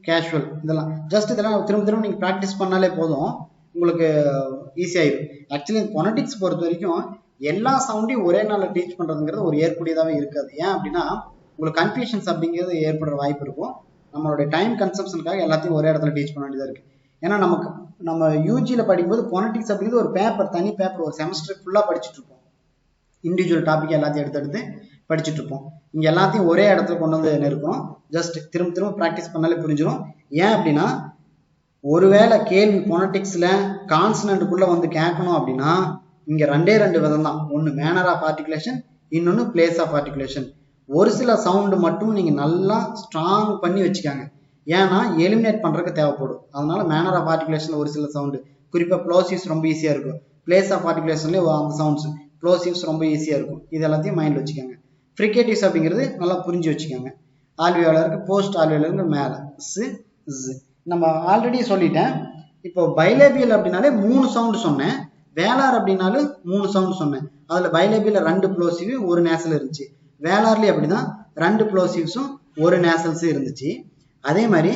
கேஷுவல். இதெல்லாம் ஜஸ்ட் இதெல்லாம் திரும்ப திரும்ப நீங்க ப்ராக்டிஸ் பண்ணாலே போதும், உங்களுக்கு ஈஸியாயிடும். ஆக்சுவலி பொனடிக்ஸ் பொறுத்த வரைக்கும் எல்லா சவுண்டையும் ஒரே நாள்ல டீச் பண்றதுங்கிறது ஒரு ஏற்புடையதாவே இருக்காது. ஏன் அப்படின்னா உங்களுக்கு கன்ஃபியூஷன்ஸ் அப்படிங்கிறது ஏற்படுற வாய்ப்பு இருக்கும். நம்மளுடைய டைம் கன்சப்ஷனுக்காக எல்லாத்தையும் ஒரே இடத்துல டீச் பண்ண வேண்டியதா இருக்கு. ஏன்னா நம்ம யூஜியில படிக்கும்போது பொனடிக்ஸ் அப்படிங்கிறது ஒரு பேப்பர், தனி பேப்பர், ஒரு செமஸ்டர் ஃபுல்லா படிச்சுட்டு இருப்போம். இண்டிவிஜுவல் டாபிக் எல்லாத்தையும் எடுத்து படிச்சுட்டு இருப்போம். இங்க எல்லாத்தையும் ஒரே இடத்துல கொண்டு வந்து நிற்கும். ஜஸ்ட் திரும்ப திரும்ப ப்ராக்டிஸ் பண்ணாலே புரிஞ்சிடும். ஏன் அப்படின்னா ஒருவேளை கேள்வி பொனடிக்ஸ்ல கான்சனன்ட்டுக்குள்ள வந்து கேட்கணும் அப்படின்னா இங்க 2 விதம் தான். ஒன்னு மேனர் ஆஃப் ஆர்டிகுலேஷன், இன்னொன்னு பிளேஸ் ஆஃப் ஆர்டிகுலேஷன். ஒரு சில சவுண்டு மட்டும் நீங்க நல்லா ஸ்ட்ராங் பண்ணி வச்சுக்காங்க, ஏன்னா எலிமினேட் பண்றதுக்கு தேவைப்படும். அதனால மேனர் ஆஃப் ஆர்டிகுலேஷன்ல ஒரு சில சவுண்டு, குறிப்பா ப்ளோசிவ்ஸ் ரொம்ப ஈஸியா இருக்கும். பிளேஸ் ஆஃப் ஆர்டிகுலேஷன்ல அந்த சவுண்ட்ஸ் ப்ளோசிவ்ஸ் ரொம்ப ஈஸியா இருக்கும். இது எல்லாத்தையும் மைண்ட்ல வச்சுக்கோங்க. ஃப்ரிகேட்டிவ்ஸ் அப்படிங்கிறது நல்லா புரிஞ்சு வச்சுக்கோங்க. ஆல்வியோலருக்கு போஸ்ட் ஆல்வியோலருக்கு மேல நம்ம ஆல்ரெடி சொல்லிட்டேன். இப்போ பைலேபியல் அப்படின்னாலே 3 சவுண்டு சொன்னேன், வேளார் அப்படின்னாலும் 3 சவுண்ட் சொன்னேன். அதுல பைலேபியல 2 ப்ளோசிவ் 1 நேசல் இருந்துச்சு. வேளார்லயே அப்படிதான் 2 ப்ளோசிவ்ஸும் 1 நேசல்ஸும் இருந்துச்சு. அதே மாதிரி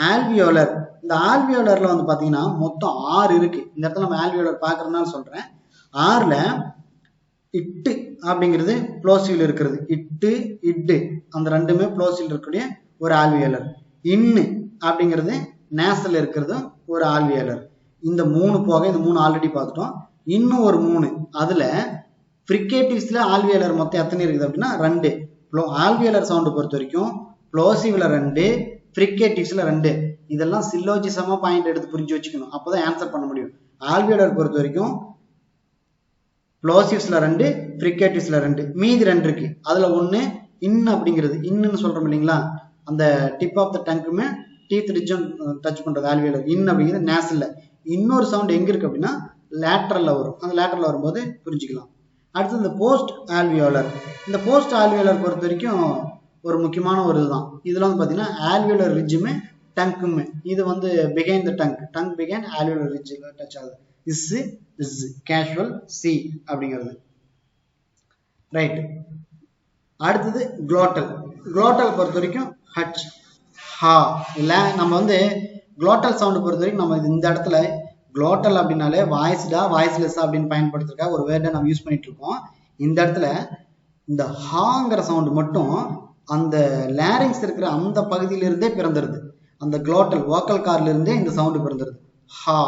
ஆல்வியோலர், இந்த ஆல்வியோலர்ல வந்து பாத்தீங்கன்னா மொத்தம் 6 இருக்கு. இந்த இடத்துல நம்ம ஆல்வியோலர் பாக்குறதுனால சொல்றேன். 6ல இட்டு அப்படிங்கிறது ப்ளோசிவ்ல இருக்கிறது. இட்டு இட்டு அந்த ரெண்டுமே ப்ளோசிவ்ல இருக்கக்கூடிய ஒரு ஆல்வியோலர். இன்னு அப்படிங்கிறது நேசல் இருக்கிறது ஒரு ஆல்வியோலர். இந்த 3 போக, இந்த 3 ஆல்ரெடி பார்த்துட்டோம். இன்னும் ஒரு 3, அதுல ஃப்ரிகேட்டிவ்ஸ்ல ஆல்வியோலர் மொத்தம் எத்தனை இருக்குது அப்படின்னா 2. ஆல்வியோலர் சவுண்ட் பொறுத்த வரைக்கும் ப்ளோசிவ்ல 2, ஃப்ரிகேட்டிவ்ஸ்ல 2. இதெல்லாம் சில்லோஜிசமா பாயிண்ட் எடுத்து புரிஞ்சு வச்சுக்கணும், அப்பதான் ஆன்சர் பண்ண முடியும். ஆல்வியோலர் பொறுத்த வரைக்கும் ப்ளோசிவ்ஸ்ல 2, ஃப்ரிகேட்டிவ்ஸ்ல 2, மீதி 2 இருக்கு. அதுல ஒண்ணு இன் அப்படிங்கிறது, இன்னுன்னு சொல்றோம் இல்லைங்களா, அந்த டிப் ஆஃப் த டங்குமே டீத் ரிட்ஜும் டச் பண்றது ஆல்வியோலர். இன் அப்படிங்கிறது நேசல்ல. இன்னொரு சவுண்ட் எங்க இருக்கு அப்படின்னா லேட்டரல்ல வரும். அந்த லேட்டரல்ல வரும்போது புரிஞ்சுக்கலாம். அடுத்து இந்த போஸ்ட் ஆல்வியோலர். இந்த போஸ்ட் ஆல்வியோலர் பொறுத்த வரைக்கும் ஒரு முக்கியமான ஒரு இதுதான். இதுல வந்து பாத்தீங்கன்னா ஆல்வியோலர் ரிட்ஜுமே டங்குமே, இது வந்து பிகைன் the tongue பிகைன் alveolar ridge touch ஆகுது. இஸ் கேஷுவல் சி அப்படிங்கிறது ரைட். அடுத்தது குளோட்டல். குளோட்டல் பொறுத்த வரைக்கும் ஹச், ஹா. இல்லை நம்ம வந்து குளோட்டல் சவுண்டு பொறுத்த வரைக்கும் நம்ம இந்த இடத்துல குளோட்டல் அப்படின்னாலே வாய்ஸ்டா வாய்ஸ்லெஸ்ஸா அப்படின்னு பயன்படுத்துறதுக்காக ஒரு வேர்டை நம்ம யூஸ் பண்ணிட்டு இருக்கோம். இந்த இடத்துல இந்த ஹாங்கிற சவுண்டு மட்டும் அந்த லேரிங்ஸ் இருக்கிற அந்த பகுதியிலிருந்தே பிறந்துருது. அந்த குளோட்டல் வோக்கல் கார்ல இருந்தே இந்த சவுண்டு பிறந்துருது. ஹா,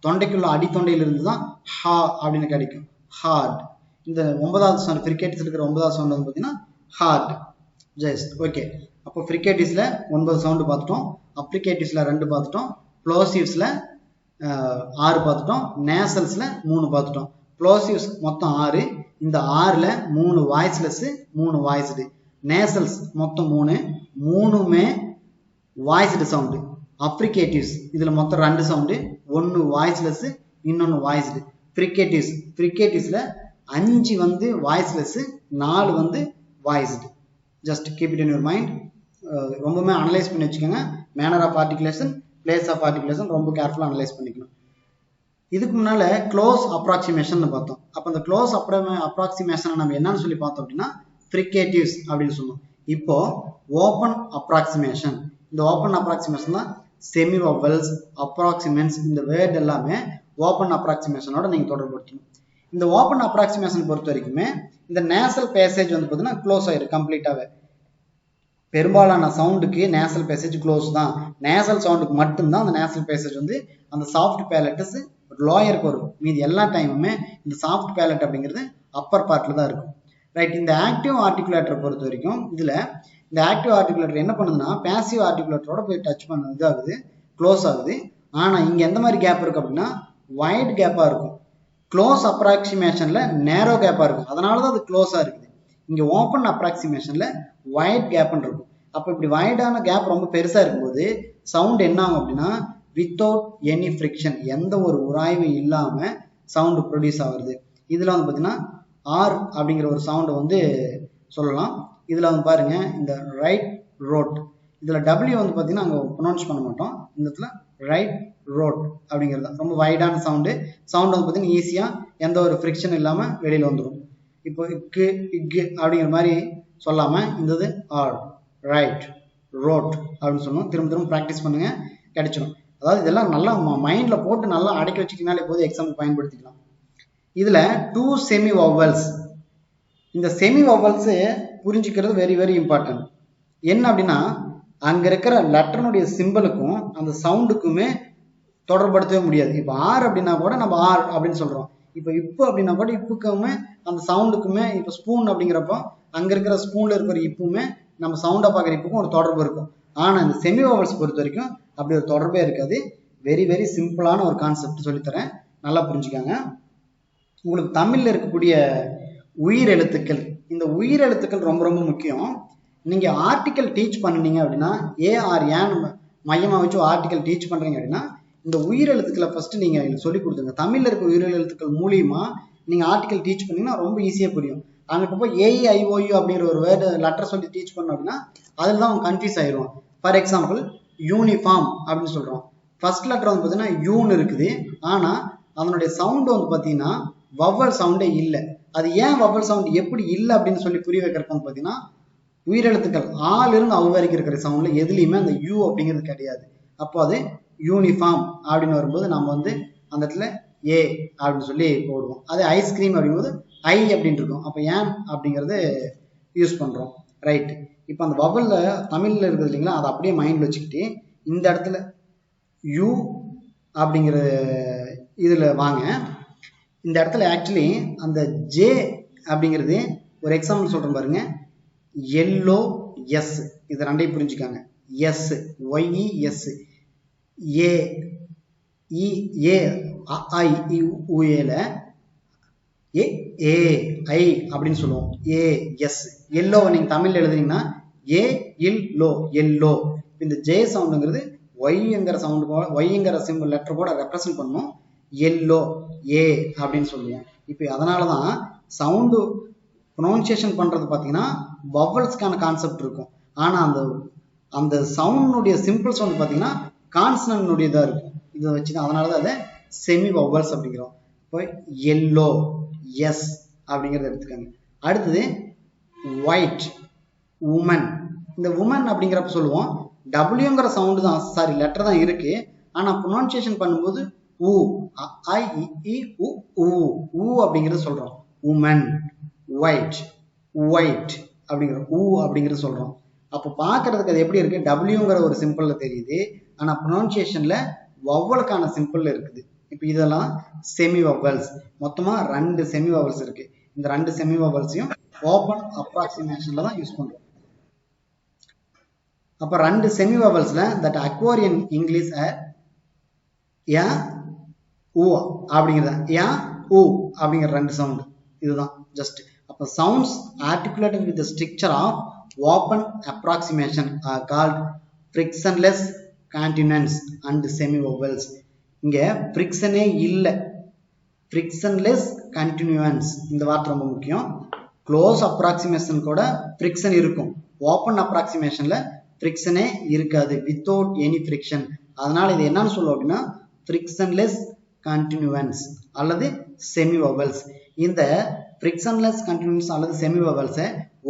தொண்டைக்குள்ள அடித்தொண்டையிலிருந்து தான் ஹா அப்படின்னு கிடைக்கும். ஹார்ட். இந்த 9வது சவுண்ட் ஃப்ரிகேட்டிஸ் இருக்கிற 9வது சவுண்ட் வந்து பார்த்தீங்கன்னா ஹார்ட். Just okay. அப்போ ஃப்ரிகேட்டிஸ்ல 9 சவுண்டு பார்த்துட்டோம், அப்ளிகேட்டிவ்ஸ்ல 2 பார்த்துட்டோம், ப்ளோசிவ்ஸ்ல 6 பார்த்துட்டோம், நேசல்ஸ்ல 3 பார்த்துட்டோம். ப்ளோசிவ்ஸ் மொத்தம் 6. இந்த 6ல 3 வாய்ஸ்லெஸ், 3 வாய்ஸ்டு. நேசல்ஸ் மொத்தம் 3, 3மே வாய்ஸ்டு சவுண்டு. அப்ளிகேட்டிவ்ஸ் இதுல மொத்தம் 2 சவுண்டு, 1 வாய்ஸ்லெஸ், இன்னொன்று வாய்ஸ்டு. ஃப்ரிகேட்டிவ்ஸ்ல 5 வந்து வாய்ஸ்லெஸ், 4 வந்து voiced. Just keep it in your mind. ரொம்பவே அனலைஸ் பண்ணி வச்சுக்கோங்க. Manner of articulation, place of articulation ரொம்ப கேர்ஃபுல்லாக அனலைஸ் பண்ணிக்கணும். இதுக்கு முன்னால க்ளோஸ் அப்ராக்சிமேஷன் பார்த்தோம். அப்போ அந்த க்ளோஸ் அப்ராக்சிமேஷனை நம்ம என்னன்னு சொல்லி பார்த்தோம் அப்படின்னா ஃப்ரிகேட்டிவ்ஸ் அப்படின்னு சொன்னோம். இப்போ ஓப்பன் அப்ராக்சிமேஷன். இந்த ஓப்பன் அப்ராக்சிமேஷன் தான் செமி வவல்ஸ், அப்ராக்சிமெண்ட்ஸ், இந்த வேர்ட் எல்லாமே ஓப்பன் அப்ராக்சிமேஷனோட நீங்கள் தொடர்படுத்தணும். இந்த ஓப்பன் அப்ராக்சிமேஷன் பொறுத்த வரைக்குமே இந்த நேசல் பேசேஜ் வந்து பார்த்தீங்கன்னா க்ளோஸ் ஆயிடும் கம்ப்ளீட்டாகவே. பெரும்பாலான சவுண்டுக்கு நேசல் பேசேஜ் க்ளோஸ் தான். நேசல் சவுண்டுக்கு மட்டும்தான் அந்த நேசல் பேசேஜ் வந்து அந்த சாஃப்ட் பேலட்டஸ் லோயருக்கு வரும். மீது எல்லா டைமுமே இந்த சாஃப்ட் பேலட் அப்படிங்கிறது அப்பர் பார்ட்ல தான் இருக்கும். ரைட். இந்த ஆக்டிவ் ஆர்டிகுலேட்டரை பொறுத்த வரைக்கும் இதுல இந்த ஆக்டிவ் ஆர்டிகுலேட்டர் என்ன பண்ணுதுன்னா பேசிவ் ஆர்டிகுலேட்டரோட போய் டச் பண்ண இதாகுது, க்ளோஸ் ஆகுது. ஆனா இங்க எந்த மாதிரி கேப் இருக்கு அப்படின்னா வைட் கேப்பா இருக்கும். க்ளோஸ் அப்ராக்சிமேஷன்ல நேரோ கேப்பா இருக்கும், அதனாலதான் அது க்ளோஸா இருக்குது. இங்க ஓப்பன் அப்ராக்சிமேஷன்ல வைட் கேப்னு இருக்கும். அப்ப இப்படி வைடான கேப் ரொம்ப பெருசா இருக்கும்போது சவுண்ட் என்ன ஆகும் அப்படின்னா வித்தவுட் எனி ஃப்ரிக்ஷன், எந்த ஒரு உராய்வும் இல்லாம சவுண்ட் ப்ரொடியூஸ் ஆகுது. இதுல வந்து பாத்தீங்கன்னா ஆர் அப்படிங்கிற ஒரு சவுண்டை வந்து சொல்லலாம். இதுல வந்து பாருங்க இந்த ரைட் ரோட், இதுல டபிள்யூ வந்து பாத்தீங்கன்னா அங்க ப்ரொனவுன்ஸ் பண்ண மாட்டோம். இந்த இடத்துல ரைட் ரோட் அப்படிங்கிறது ரொம்ப வைடான சவுண்டு. சவுண்ட் வந்து பாத்தீங்கன்னா ஈஸியா எந்த ஒரு ஃப்ரிக்ஷன் இல்லாம வெளியில வந்துடும். இப்போ இக்கு இக்கு அப்படிங்கிற மாதிரி சொல்லாம இந்த ஆர் ரைட் ரோட் அப்படின்னு சொல்லணும். திரும்ப திரும்ப ப்ராக்டிஸ் பண்ணுங்க, கிடைச்சிடும். அதாவது இதெல்லாம் நல்லா மைண்ட்ல போட்டு நல்லா அடக்கி வச்சுக்கினாலே போது எக்ஸாம் பயன்படுத்திக்கலாம். இதுல 2 செமி வவல்ஸ். இந்த செமி வவல்ஸ் புரிஞ்சுக்கிறது வெரி வெரி இம்பார்ட்டன்ட். என்ன அப்படின்னா அங்க இருக்கிற லெட்டர்னுடைய சிம்பிளுக்கும் அந்த சவுண்டுக்குமே தொடர்படுத்தவே முடியாது. இப்போ ஆர் அப்படின்னா கூட நம்ம ஆர் அப்படின்னு சொல்றோம். இப்போ இப்பு அப்படின்னா கூட இப்புக்குமே அந்த சவுண்டுக்குமே, இப்போ ஸ்பூன் அப்படிங்கிறப்போ அங்க இருக்கிற ஸ்பூன்ல இருக்கிற இப்புமே நம்ம சவுண்டா பார்க்குற இப்புக்கும் ஒரு தொடர்பு இருக்கும். ஆனா இந்த செமி வவல்ஸ் பொறுத்த வரைக்கும் அப்படி ஒரு தொடர்பே இருக்காது. வெரி வெரி சிம்பிளான ஒரு கான்செப்ட் சொல்லித்தரேன், நல்லா புரிஞ்சுக்காங்க. உங்களுக்கு தமிழ்ல இருக்கக்கூடிய உயிர் எழுத்துக்கள், இந்த உயிர் எழுத்துக்கள் ரொம்ப ரொம்ப முக்கியம். நீங்க ஆர்டிக்கல் டீச் பண்ணீங்க அப்படின்னா ஏஆர் ஏன் மையமா வச்சு ஆர்டிக்கல் டீச் பண்றீங்க அப்படின்னா இந்த உயிர் எழுத்துக்களை ஃபர்ஸ்ட் நீங்க சொல்லி கொடுத்துங்க. தமிழ்ல இருக்க உயிர் எழுத்துக்கள் மூலியமா நீங்க ஆர்டிக்கல் டீச் பண்ணீங்கன்னா ரொம்ப ஈஸியா புரியும். அங்கிட்ட போய் ஏஐஓயு அப்படிங்கிற ஒரு வேர்டு லெட்டர் சொல்லி டீச் பண்ணோம் அப்படின்னா அதில் தான் அவங்க கன்ஃபியூஸ் ஆயிடுவான். ஃபார் எக்ஸாம்பிள் யூனிஃபார்ம் அப்படின்னு சொல்றோம். ஃபர்ஸ்ட் லெட்டர் வந்து பார்த்தீங்கன்னா யூன்னு இருக்குது, ஆனா அதனுடைய சவுண்ட் வந்து பார்த்தீங்கன்னா வவல் சவுண்டே இல்லை. அது ஏன் வவல் சவுண்ட் எப்படி இல்லை அப்படின்னு சொல்லி புரிய வைக்கிறப்ப வந்து பார்த்தீங்கன்னா உயிரெழுத்துக்கள் ஆல் இருந்து அவ் வரைக்கும் இருக்கிற சவுண்ட்ல எதுலையுமே அந்த யூ அப்படிங்கிறது கிடையாது. அப்போ அது யூனிஃபார்ம் அப்படின்னு வரும்போது நம்ம வந்து அந்த இடத்துல ஏ அப்படின்னு சொல்லி போடுவோம். அதே ஐஸ்கிரீம் அப்படிங்கும்போது ஐ அப்படின்னு இருக்கும். அப்போ ஏன் அப்படிங்கிறது யூஸ் பண்றோம். ரைட். இப்போ அந்த வவல்ல தமிழ்ல இருக்குது இல்லைங்களா, அதை அப்படியே மைண்ட்ல வச்சுக்கிட்டு இந்த இடத்துல யூ அப்படிங்கிற இதுல வாங்க. இந்த இடத்துல ஆக்சுவலி அந்த ஜே அப்படிங்கிறது ஒரு எக்ஸாம்பிள் சொல்றேன் பாருங்க. எல்லோ எஸ், இது ரெண்டையும் புரிஞ்சுக்காங்க. எஸ் ஒய்இஎஸ், ஏ இ ஏ ஐ உஏல ஏ ஏ ஐ அப்படின்னு சொல்லுவோம். ஏ எஸ் எல்லோவை நீங்க தமிழ்ல எழுதுனீங்கன்னா ஏ இல் லோ எல்லோ. இந்த ஜே சவுண்டுங்கிறது ஒய்ங்கிற சவுண்டு கூட ஒய்ங்கிற சிம்பிள் லெட்டர் கூட ரெப்ரசன்ட் பண்ணும். எல்லோ ஏ அப்படின்னு சொல்லுவோம். இப்போ அதனாலதான் சவுண்டு ப்ரொனவுன்சியேஷன் பண்றது பார்த்தீங்கன்னா வவல்ஸ்க்கான கான்செப்ட் இருக்கும். ஆனா அந்த அந்த சவுண்டுடைய சிம்பிள் சவுண்ட் பார்த்தீங்கன்னா கான்சனன்ட்னுடையதா இருக்கும். இதை வச்சுதான் அதனாலதான் அதை செமி வவல்ஸ் அப்படிங்கிறோம். இப்போ எல்லோ எஸ் அப்படிங்கிறத எடுத்துக்காங்க. அடுத்தது white, woman. இந்த woman அப்படிங்கிறப்ப சொல்லுவோம் Wங்கிற சவுண்டு தான், சாரி லெட்டர் தான் இருக்கு, ஆனா ப்ரொனன்சியேஷன் பண்ணும்போது ஊ, ஐ இ உ ஊ அப்படிங்கிறது சொல்றோம். woman, white, white அப்படிங்கிற ஊ அப்படிங்கிறது சொல்றோம். அப்போ பார்க்கறதுக்கு அது எப்படி இருக்கு, Wங்கிற ஒரு சிம்பிள்ல தெரியுது, ஆனா ப்ரொனன்சியேஷன்ல வவ்வலுக்கான சிம்பிள்ல இருக்குது. இப்போ இதெல்லாம் செமி வவல்ஸ். மொத்தமா 2 செமி வவல்ஸ் இருக்கு. இந்த 2 செமி வவல்ஸையும் ஓபன் அப்ராக்சிமேஷன்ல தான் யூஸ் பண்றோம். அப்ப 2 செமி வவல்ஸ்ல தட் அக்வார் இன் இங்கிலீஷ் யா ஊ அப்படிங்கிறத யா ஊ அப்படிங்கிற 2 சவுண்ட் இதுதான் ஜஸ்ட். அப்ப sounds articulated with the stricture of open approximation are called frictionless consonants and semivowels. இங்க ஃப்ரிக்ஷனே இல்ல, frictionless continuance இந்த வார்த்தை ரொம்ப முக்கியம். க்ளோஸ் அப்ராக்சிமேஷன் கூட ஃப்ரிக்ஷன் இருக்கும், ஓப்பன் அப்ராக்சிமேஷன்ல ஃப்ரிக்ஷனே இருக்காது, வித்தவுட் எனி ஃப்ரிக்ஷன். அதனால இது என்னன்னு சொல்லுவோம் அப்படின்னா frictionless continuance அல்லது semivowels. இந்த frictionless continuance அல்லது semivowels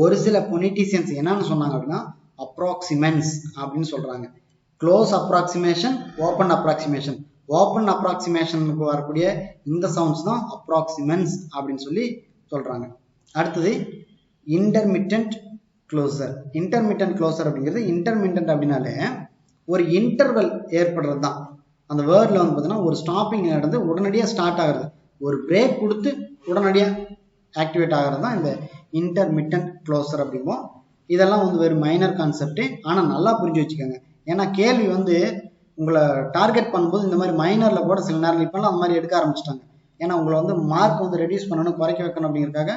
ஒரு சில phoneticians என்னன்னு சொன்னாங்க அப்படின்னா approximants அப்படின்னு சொல்றாங்க. Close approximation, open approximation, open அப்ராக்சிமேஷனுக்கு வரக்கூடிய இந்த சவுண்ட்ஸ் தான் அப்ராக்சிமன்ஸ் அப்படின்னு சொல்லி சொல்றாங்க. அடுத்தது இன்டர்மிட்டன்ட் க்ளோசர். இன்டர்மிட்டன்ட் க்ளோசர் அப்படிங்கிறது, இன்டர்மிட்டன்ட் அப்படின்னாலே ஒரு இன்டர்வல் ஏற்படுறது தான். அந்த வேர்ட்ல வந்து பார்த்தீங்கன்னா ஒரு ஸ்டாப்பிங் நடந்து உடனடியாக ஸ்டார்ட் ஆகுறது, ஒரு பிரேக் கொடுத்து உடனடியாக ஆக்டிவேட் ஆகிறது தான் இந்த இன்டர்மிட்டன்ட் க்ளோசர் அப்படிம்போம். இதெல்லாம் வந்து வெறும் மைனர் கான்செப்ட், ஆனால் நல்லா புரிஞ்சு வச்சுக்கோங்க. ஏன்னா கேள்வி வந்து உங்களை டார்கெட் பண்ணும்போது இந்த மாதிரி மைனர்ல கூட சில நேரம் இப்பெல்லாம் அந்த மாதிரி எடுக்க ஆரம்பிச்சிட்டாங்க. ஏன்னா உங்களை வந்து மார்க் வந்து ரெடியூஸ் பண்ணணும், குறைக்க வைக்கணும் அப்படிங்கிறதுக்காக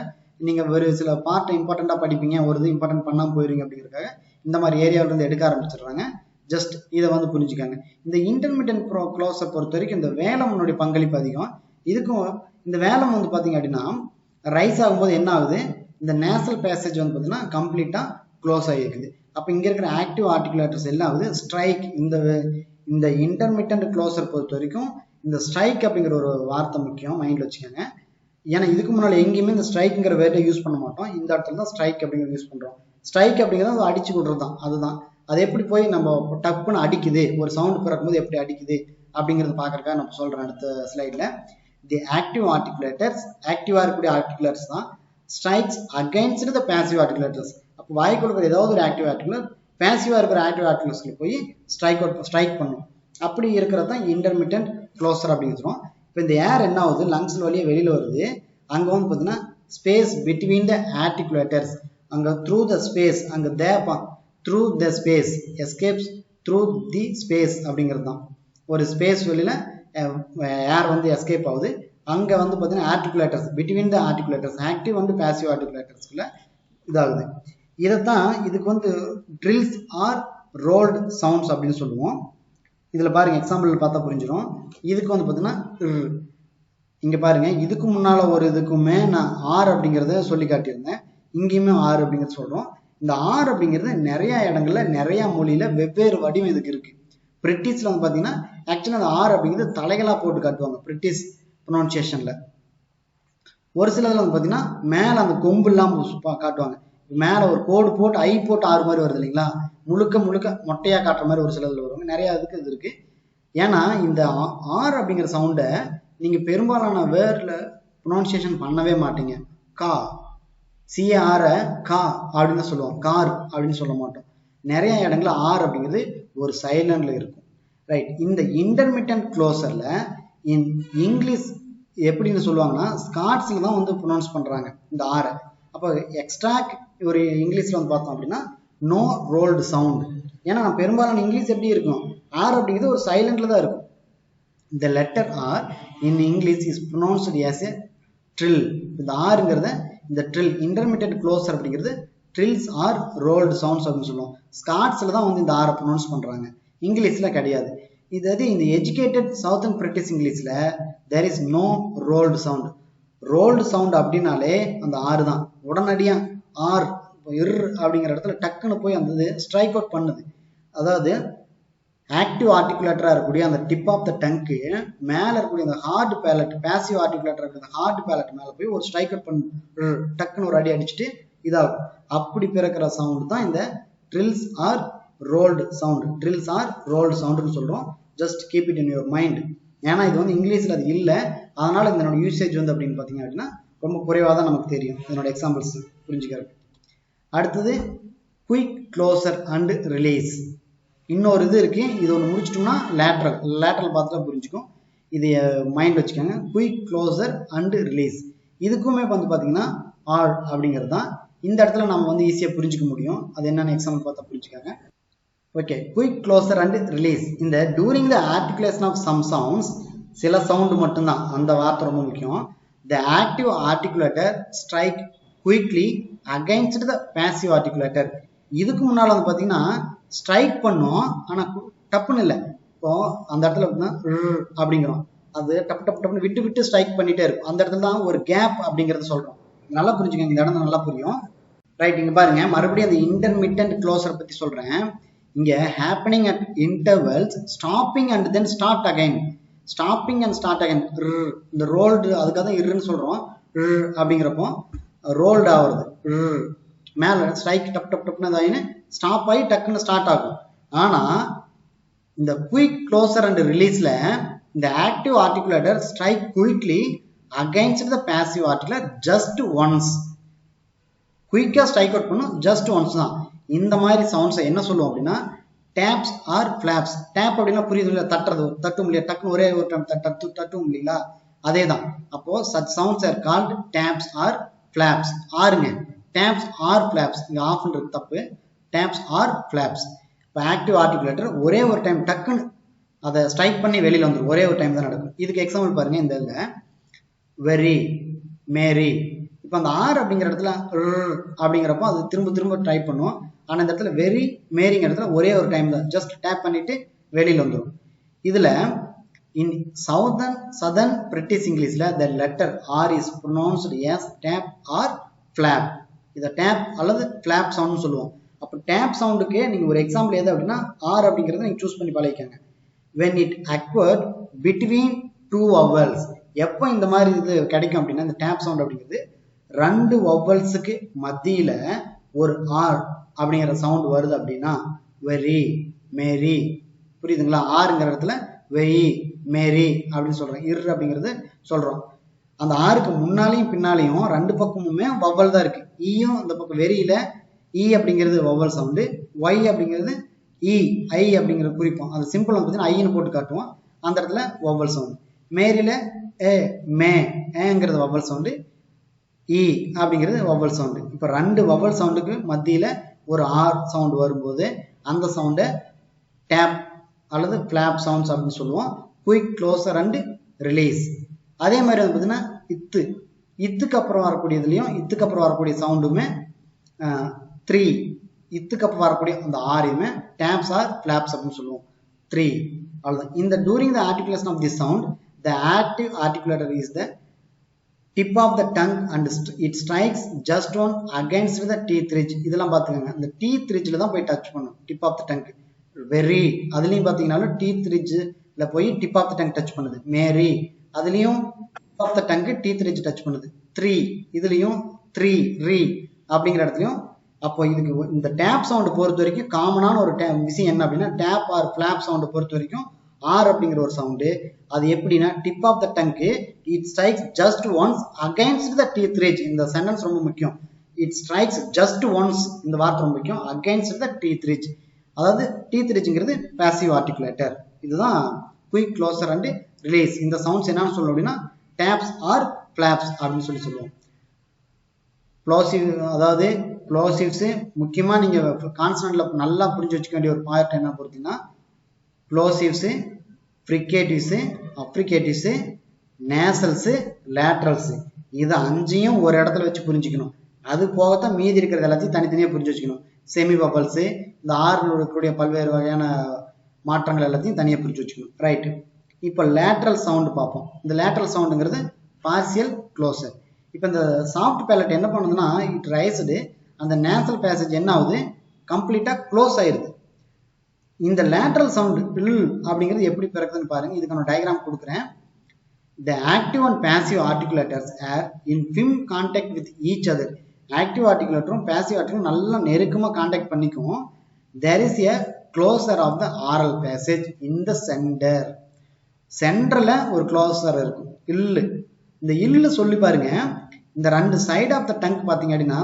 நீங்கள் ஒரு சில பார்ட்டை இம்பார்ட்டண்ட்டாக படிப்பீங்க, ஒரு இது இம்பார்ட்டன்ட் பண்ணாமல் போயிருங்க அப்படிங்கிறதுக்காக இந்த மாதிரி ஏரியாவில் இருந்து எடுக்க ஆரம்பிச்சிடுறாங்க. ஜஸ்ட் இதை வந்து புரிஞ்சுக்காங்க. இந்த இன்டர்மிட்டன்ட் க்ளோஸை பொறுத்த வரைக்கும் இந்த வேலமுனுடைய பங்களிப்பு அதிகம். இதுக்கும் இந்த வேலம் வந்து பார்த்தீங்க அப்படின்னா ரைஸ் ஆகும்போது என்ன ஆகுது, இந்த நேசல் பேசேஜ் வந்து பார்த்தீங்கன்னா கம்ப்ளீட்டாக க்ளோஸ் ஆகிருக்குது. அப்போ இங்கே இருக்கிற ஆக்டிவ் ஆர்டிகுலேட்டர்ஸ் எல்லாம் ஆகுது ஸ்ட்ரைக். இந்த இன்டர்மிட்டன்ட் க்ளோசர் பொறுத்த வரைக்கும் இந்த ஸ்ட்ரைக் அப்படிங்கிற ஒரு வார்த்தை முக்கியம், மைண்டில் வச்சுக்கோங்க. ஏன்னா இதுக்கு முன்னால் எங்கேயுமே இந்த ஸ்ட்ரைக்குங்கிற வேர்டை யூஸ் பண்ண மாட்டோம், இந்த இடத்துல தான் ஸ்ட்ரைக் அப்படிங்கிறது யூஸ் பண்ணுறோம். ஸ்ட்ரைக் அப்படிங்கிறது அது அடிச்சு கொடுறது தான். அதுதான் அது எப்படி போய் நம்ம டப்புன்னு அடிக்குது, ஒரு சவுண்ட் பிறக்கும்போது எப்படி அடிக்குது அப்படிங்கிறது பார்க்கறதுக்காக நம்ம சொல்கிறேன் அடுத்த ஸ்லைடில். தி ஆக்டிவ் ஆர்டிகுலேட்டர்ஸ், ஆக்டிவாக இருக்கக்கூடிய ஆர்டிகுலேட்டர்ஸ் தான் ஸ்ட்ரைக்ஸ் அகைன்ஸ்ட் த பேசிவ் ஆர்டிகுலேட்டர்ஸ். அப்போ வாய் கொடுக்குற ஏதாவது ஒரு ஆக்டிவ் ஆர்டிகுலர் பேசிவாக இருக்கிற ஆக்டிவ் ஆர்டிகுலர்ஸ்ல போய் ஸ்ட்ரைக் பண்ணும். அப்படி இருக்கிறது தான் இன்டர்மிட்டன்ட் க்ளோசர் அப்படின்னு சொல்லுவோம். இப்போ இந்த ஏர் என்ன ஆகுது, லங்ஸில் வழியே வெளியில் வருது, அங்கே வந்து பார்த்தீங்கன்னா ஸ்பேஸ் பிட்வீன் த ஆர்டிகுலேட்டர்ஸ், அங்கே த்ரூ த ஸ்பேஸ், அங்கே through the space escapes through the space அப்படிங்கிறது தான். ஒரு ஸ்பேஸ் வெளியில் ஏர் வந்து எஸ்கேப் ஆகுது, அங்கே வந்து பார்த்தீங்கன்னா ஆர்டிகுலேட்டர்ஸ் பிட்வீன் த ஆர்டிகுலேட்டர்ஸ், ஆக்டிவ் வந்து பேசிவ் ஆர்டிகுலேட்டர்ஸ்குள்ள இதாகுது. இதைத்தான் இதுக்கு வந்து ட்ரில்ஸ் ஆர் ரோல்டு சவுண்ட்ஸ் அப்படின்னு சொல்லுவோம். இதில் பாருங்க எக்ஸாம்பிள் பார்த்தா புரிஞ்சிடும். இதுக்கு வந்து பார்த்தீங்கன்னா இங்கே பாருங்க, இதுக்கு முன்னால் ஒரு இதுக்குமே நான் ஆர் அப்படிங்கிறத சொல்லி காட்டியிருந்தேன், இங்கேயுமே ஆர் அப்படிங்கிறது சொல்கிறோம். இந்த ஆர் அப்படிங்கிறது நிறைய இடங்கள்ல நிறைய மொழியில வெவ்வேறு வடிவம் இதுக்கு இருக்கு. பிரிட்டிஷ்ல வந்து பார்த்தீங்கன்னா ஆக்சுவலாக அந்த ஆர் அப்படிங்கிறது தலைகளாக போட்டு காட்டுவாங்க பிரிட்டிஷ் ப்ரொனன்சியேஷன்ல. ஒரு சிலதுல வந்து பார்த்தீங்கன்னா மேலே அந்த கொம்பு இல்லாமல் காட்டுவாங்க, மேலே ஒரு கோடு போட்டு ஐ போட்டு ஆறு மாதிரி வருது இல்லைங்களா, முழுக்க மொட்டையா காட்டுற மாதிரி ஒரு சிலதுல வருவாங்க. நிறைய இதுக்கு இது இருக்கு. ஏன்னா இந்த ஆர் அப்படிங்கிற சவுண்டை நீங்க பெரும்பாலான வேர்ட்ல ப்ரொனன்சியேஷன் பண்ணவே மாட்டீங்க. கா சிஆர கா அப்படின்னு சொல்லுவோம், கார் அப்படின்னு சொல்ல மாட்டோம். நிறைய இடங்கள்ல ஆர் அப்படிங்கிறது ஒரு சைலண்ட்ல இருக்கும். ரைட். இந்த இன்டர்மிட்டன்ட் க்ளோசர்ல இன் இங்கிலீஷ் எப்படின்னு சொல்லுவாங்கன்னா ஸ்காட்ஸ்ல தான் வந்து ப்ரொனவுன்ஸ் பண்றாங்க இந்த ஆரை. அப்போ எக்ஸ்ட்ரா ஒரு இங்கிலீஷ்ல வந்து பார்த்தோம் அப்படின்னா நோ ரோல்டு சவுண்ட். ஏன்னா பெரும்பாலான இங்கிலீஷ் எப்படி இருக்கும், ஆர் அப்படிங்கிறது ஒரு சைலண்ட்ல தான் இருக்கும். இந்த letter R in English is pronounced as a trill. இந்த ஆருங்கிறத இந்த ட்ரில் இன்டர்மிட்டன்ட் க்ளோசர் அப்படிங்கிறது ட்ரில்ஸ் ஆர் ரோல்டு சவுண்ட்ஸ் அப்படின்னு சொல்லுவோம். ஸ்காட்ஸ்ல தான் வந்து இந்த ஆரை ப்ரொனவுன்ஸ் பண்றாங்க, இங்கிலீஷ்ல கிடையாது. இது இந்த எஜுகேட்டட் சவுத்தர்ன் பிரிட்டிஷ் இங்கிலீஷ்ல there is no rolled sound. Rolled sound அப்படின்னாலே அந்த ஆறு தான். உடனடியா ஆர் இர் அப்படிங்கிற இடத்துல டக்குன்னு போய் அந்த ஸ்ட்ரைக் அவுட் பண்ணுது. அதாவது ஆக்டிவ் ஆர்டிகுலேட்டரா இருக்கக்கூடிய அந்த டிப் ஆஃப் த டங்க்கு மேல இருக்கக்கூடிய அந்த ஹார்ட் பேலட், பேசிவ் ஆர்டிகுலேட்டரா இருக்கிற ஹார்ட் பேலட் மேல போய் ஒரு ஸ்ட்ரைக் அவுட் பண்ணு, டக்குன்னு ஒரு அடி அடிச்சுட்டு இதாகும். அப்படி பிறக்கிற சவுண்ட் தான் இந்த trills or rolled sound. Trills or rolled சவுண்டுன்னு சொல்கிறோம். Just keep it in your mind. ஏன்னா இது வந்து இங்கிலீஷில் அது இல்லை, அதனால் இதனோட யூசேஜ் வந்து அப்படின்னு பார்த்தீங்க அப்படின்னா ரொம்ப குறைவாக தான் நமக்கு தெரியும் இதனோட எக்ஸாம்பிள்ஸ் புரிஞ்சுக்கிறது. அடுத்தது குயிக் க்ளோசர் அண்ட் ரிலீஸ். இன்னொரு இது இருக்கு, இது ஒன்று முடிச்சிட்டோம்னா லேட்ரல் பார்த்துட்டா புரிஞ்சுக்கும். இது மைண்ட் வச்சுக்கோங்க. குயிக் க்ளோசர் அண்ட் ரிலீஸ் இதுக்குமே வந்து பார்த்தீங்கன்னா ஆர் அப்படிங்கிறது தான். இந்த இடத்துல நம்ம வந்து ஈஸியாக புரிஞ்சுக்க முடியும். அது என்னென்ன எக்ஸாம்பிள் பார்த்தா புரிஞ்சுக்காங்க. Okay, quick closure and release. இந்த during the articulation of some sounds, சில சவுண்டு மட்டும்தான், அந்த வார்த்தை ரொம்ப முக்கியம். The active articulator strike quickly against the passive articulator. இதுக்கு முன்னால் வந்து பார்த்தீங்கன்னா ஸ்ட்ரைக் பண்ணும், ஆனால் டப்புன்னு இல்லை. இப்போ அந்த இடத்துல அப்படிங்கிறோம், அது டப்பு டப்பு டப்புன்னு விட்டு விட்டு ஸ்ட்ரைக் பண்ணிட்டே இருக்கும். அந்த இடத்துல தான் ஒரு கேப் அப்படிங்கிறத சொல்கிறோம். நல்லா புரிஞ்சுக்கோங்க, இந்த இடம் நல்லா புரியும். ரைட், இங்கே பாருங்க, மறுபடியும் அந்த இன்டர்மிட்டன்ட் க்ளோசரை பற்றி சொல்கிறேன். இங்கே happening at intervals, stopping and then start again, stopping and start again. இந்த ரோல்டு, அதுக்காக தான் இருன்னு சொல்கிறோம். அப்படிங்கிறப்போ ரோல்டு ஆகுறது, மேலே ஸ்ட்ரைக் டப் டப் டப்னு அதாயின்னு ஸ்டாப் ஆகி டக்குன்னு ஸ்டார்ட் ஆகும். ஆனால் இந்த குயிக் க்ளோசர் அண்ட் ரிலீஸில் இந்த active articulator strike quickly against the passive articulator just once. குயிக்காக ஸ்ட்ரைக் அவுட் பண்ணும், ஜஸ்ட் ஒன்ஸ் தான். இந்த மாதிரி சவுண்ட்ஸை என்ன சொல்லுவோம் அப்படின்னா டேப்ஸ் ஆர் ஃபிளாப்ஸ். டேப் அப்படின்னா புரியுது இல்லையா, தட்டுறது, தட்டும் இல்லையா, டக்குன்னு ஒரே ஒரு டைம் தட்டும் இல்லைங்களா, அதே தான். அப்போ such sounds are called taps or flaps. ஆறுங்க, டேப்ஸ் ஆர் ஃபிளாப்ஸ், இங்கே ஆஃப்ன்றது தப்பு, டேப்ஸ் ஆர் ஃபிளாப்ஸ். இப்போ ஆக்டிவ் ஆர்டிகுலேட்டர் ஒரே ஒரு டைம் டக்குன்னு அதை ஸ்ட்ரைக் பண்ணி வெளியில் வந்துடும், ஒரே ஒரு டைம் தான் நடக்கும். இதுக்கு எக்ஸாம்பிள் பாருங்க, இந்த இதில் வெரி, மேரி. இப்போ அந்த ஆர் அப்படிங்கிற இடத்துல அப்படிங்கிறப்போ அது திரும்ப திரும்ப ட்ரை பண்ணும். ஆனால் இந்த இடத்துல வெரி, மேரிங்கிற இடத்துல ஒரே ஒரு டைம் தான், ஜஸ்ட் டேப் பண்ணிட்டு வெளியில் வந்துடும். இதில் இன் சதர்ன் பிரிட்டிஷ் இங்கிலீஷில் the letter R is pronounced as tap or flap. இதை டேப் அல்லது ஃபிளாப் சவுண்ட்னு சொல்லுவோம். அப்போ டேப் சவுண்டுக்கு நீங்கள் ஒரு எக்ஸாம்பிள் எது அப்படின்னா ஆர் அப்படிங்கிறத நீங்கள் சூஸ் பண்ணி பழகிக்கங்க. when it occurred between two vowels. எப்போ இந்த மாதிரி இது கிடைக்கும் அப்படின்னா இந்த டேப் சவுண்ட் அப்படிங்கிறது ரெண்டு வவல்ஸுக்கு மத்தியில் ஒரு ஆர் அப்படிங்கிற சவுண்ட் வருது அப்படின்னா வெரி, மேரி, புரியுதுங்களா? ஆறுங்கிற இடத்துல வெரி, மேரி அப்படின்னு சொல்கிறோம். இர் அப்படிங்கிறது சொல்கிறோம். அந்த ஆருக்கு முன்னாலையும் பின்னாலையும் ரெண்டு பக்கமுமே வவல் தான் இருக்குது. ஈயும் இந்த பக்கம் வெரியில் இ அப்படிங்கிறது வவல் சவுண்டு, ஒய் அப்படிங்கிறது இ, ஐ அப்படிங்கிற குறிப்போம். அது சிம்பிள் வந்து பார்த்தீங்கன்னா ஐன்னு போட்டு காட்டுவோம். அந்த இடத்துல வவல் சவுண்டு. மேரியில் ஏ, மே, ஏங்கிறது வவல் சவுண்டு, இ அப்படிங்கிறது வவல் சவுண்டு. இப்போ ரெண்டு வவல் சவுண்டுக்கு மத்தியில் ஒரு ஆர் சவுண்டு வரும்போது அந்த சவுண்டை டேப் அல்லது ஃபிளாப் சவுண்ட்ஸ் அப்படின்னு சொல்லுவோம். Quick closure and release. அதே மாதிரி வந்து பார்த்தீங்கன்னா இத்துக்கு அப்புறம் வரக்கூடியதுலையும் இத்துக்கு அப்புறம் வரக்கூடிய சவுண்டுமே த்ரீ, இத்துக்கு அப்புறம் வரக்கூடிய அந்த ஆரையுமே டேப்ஸ் ஆர் ஃபிளாப்ஸ் அப்படின்னு சொல்லுவோம். த்ரீ, அவ்வளோதான். இந்த during the articulation of the sound the active articulator is the tip of the tongue and it strikes just one against the teeth ridge. இதெல்லாம் பார்த்துக்கோங்க, இந்த teeth ridgeல தான் போய் டச் பண்ணும் tip of the tongue. Very, அதுலேயும் பார்த்தீங்கன்னாலும் teeth ridgeல போய் tip of the tongue touch பண்ணுது. மேரி, அதுலேயும் tip of the tongue teeth ridge touch பண்ணுது. த்ரீ, இதுலேயும் த்ரீ, ரீ அப்படிங்கிற இடத்துலையும். அப்போ இதுக்கு இந்த டேப் சவுண்டு பொறுத்த வரைக்கும் காமனான ஒரு விஷயம் என்ன அப்படின்னா டேப் ஆர் ஃபிளாப் சவுண்டை பொறுத்த வரைக்கும் ஆர் அப்படிங்கிற ஒரு சவுண்டு. அது எப்படின்னா tip of the tongue it strikes just once against the teeth ridge. இந்த சென்டென்ஸ் ரொம்ப முக்கியம். இட் ஸ்ட்ரைக்ஸ் ஜஸ்ட் ஒன்ஸ், இந்த வார்த்தை ரொம்ப முக்கியம். அகைன்ஸ்ட் த டீத் ரிட்ஜ், அதாவது டீத் ரிட்ஜ்ங்கிறது பாசிவ் ஆர்டிகுலேட்டர். இதுதான் குயிக் க்ளோசர் அண்ட் ரிலீஸ். இந்த சவுண்ட்ஸ் என்னன்னு சொல்லணும் அப்படின்னா டேப்ஸ் ஆர் ஃபிளாப்ஸ் அப்படின்னு சொல்லுவோம். ப்ளோசிவ், அதாவது ப்ளோசிவ்ஸு முக்கியமாக நீங்கள் கான்சனன்ட்ல நல்லா புரிஞ்சு வச்சுக்க வேண்டிய ஒரு பார்ட் என்ன பொறுத்தீங்கன்னா ப்ளோசிவ்ஸு, ஃப்ரிகேட்டிவ்ஸு, அப்ரிகேட்டிவ்ஸு, நேசல்ஸு, லேட்ரல்ஸு, இதை அஞ்சையும் ஒரு இடத்துல வச்சு புரிஞ்சுக்கணும். அது போகத்தான் மீதி இருக்கிறது எல்லாத்தையும் தனித்தனியாக புரிஞ்சு வச்சுக்கணும். செமி பபல்ஸு, இந்த ஆறு இருக்கக்கூடிய பல்வேறு வகையான மாற்றங்கள் எல்லாத்தையும் தனியாக புரிஞ்சு வச்சுக்கணும். ரைட்டு, இப்போ லேட்ரல் சவுண்டு பார்ப்போம். இந்த லேட்ரல் சவுண்டுங்கிறது பார்சியல் க்ளோசர். இப்போ இந்த சாஃப்ட் பேலட் என்ன பண்ணுதுன்னா இட் ரைஸ்டு, அந்த நேசல் பேசேஜ் என்ன ஆகுது, கம்ப்ளீட்டாக க்ளோஸ் ஆயிடுது. இந்த லேட்ரல் சவுண்டு அப்படிங்கிறது எப்படி பிறக்குதுன்னு பாருங்க. இதுக்கான டயக்ராம் கொடுக்குறேன். The active and passive articulators are in firm contact with each other active ஆர்டிகுலேட்டரும் பேசிவ் ஆர்டிகுலேட்டரும் நல்லா நெருக்கமா கான்டாக்ட் பண்ணிக்கும். there is a closure of the oral passage in the center. சென்டர்ல ஒரு க்ளோசர் இருக்கும். இல்லு இந்த இல்லு சொல்லி பாருங்க. இந்த ரெண்டு சைடு ஆஃப் த டங்க் பாத்தீங்க அப்படின்னா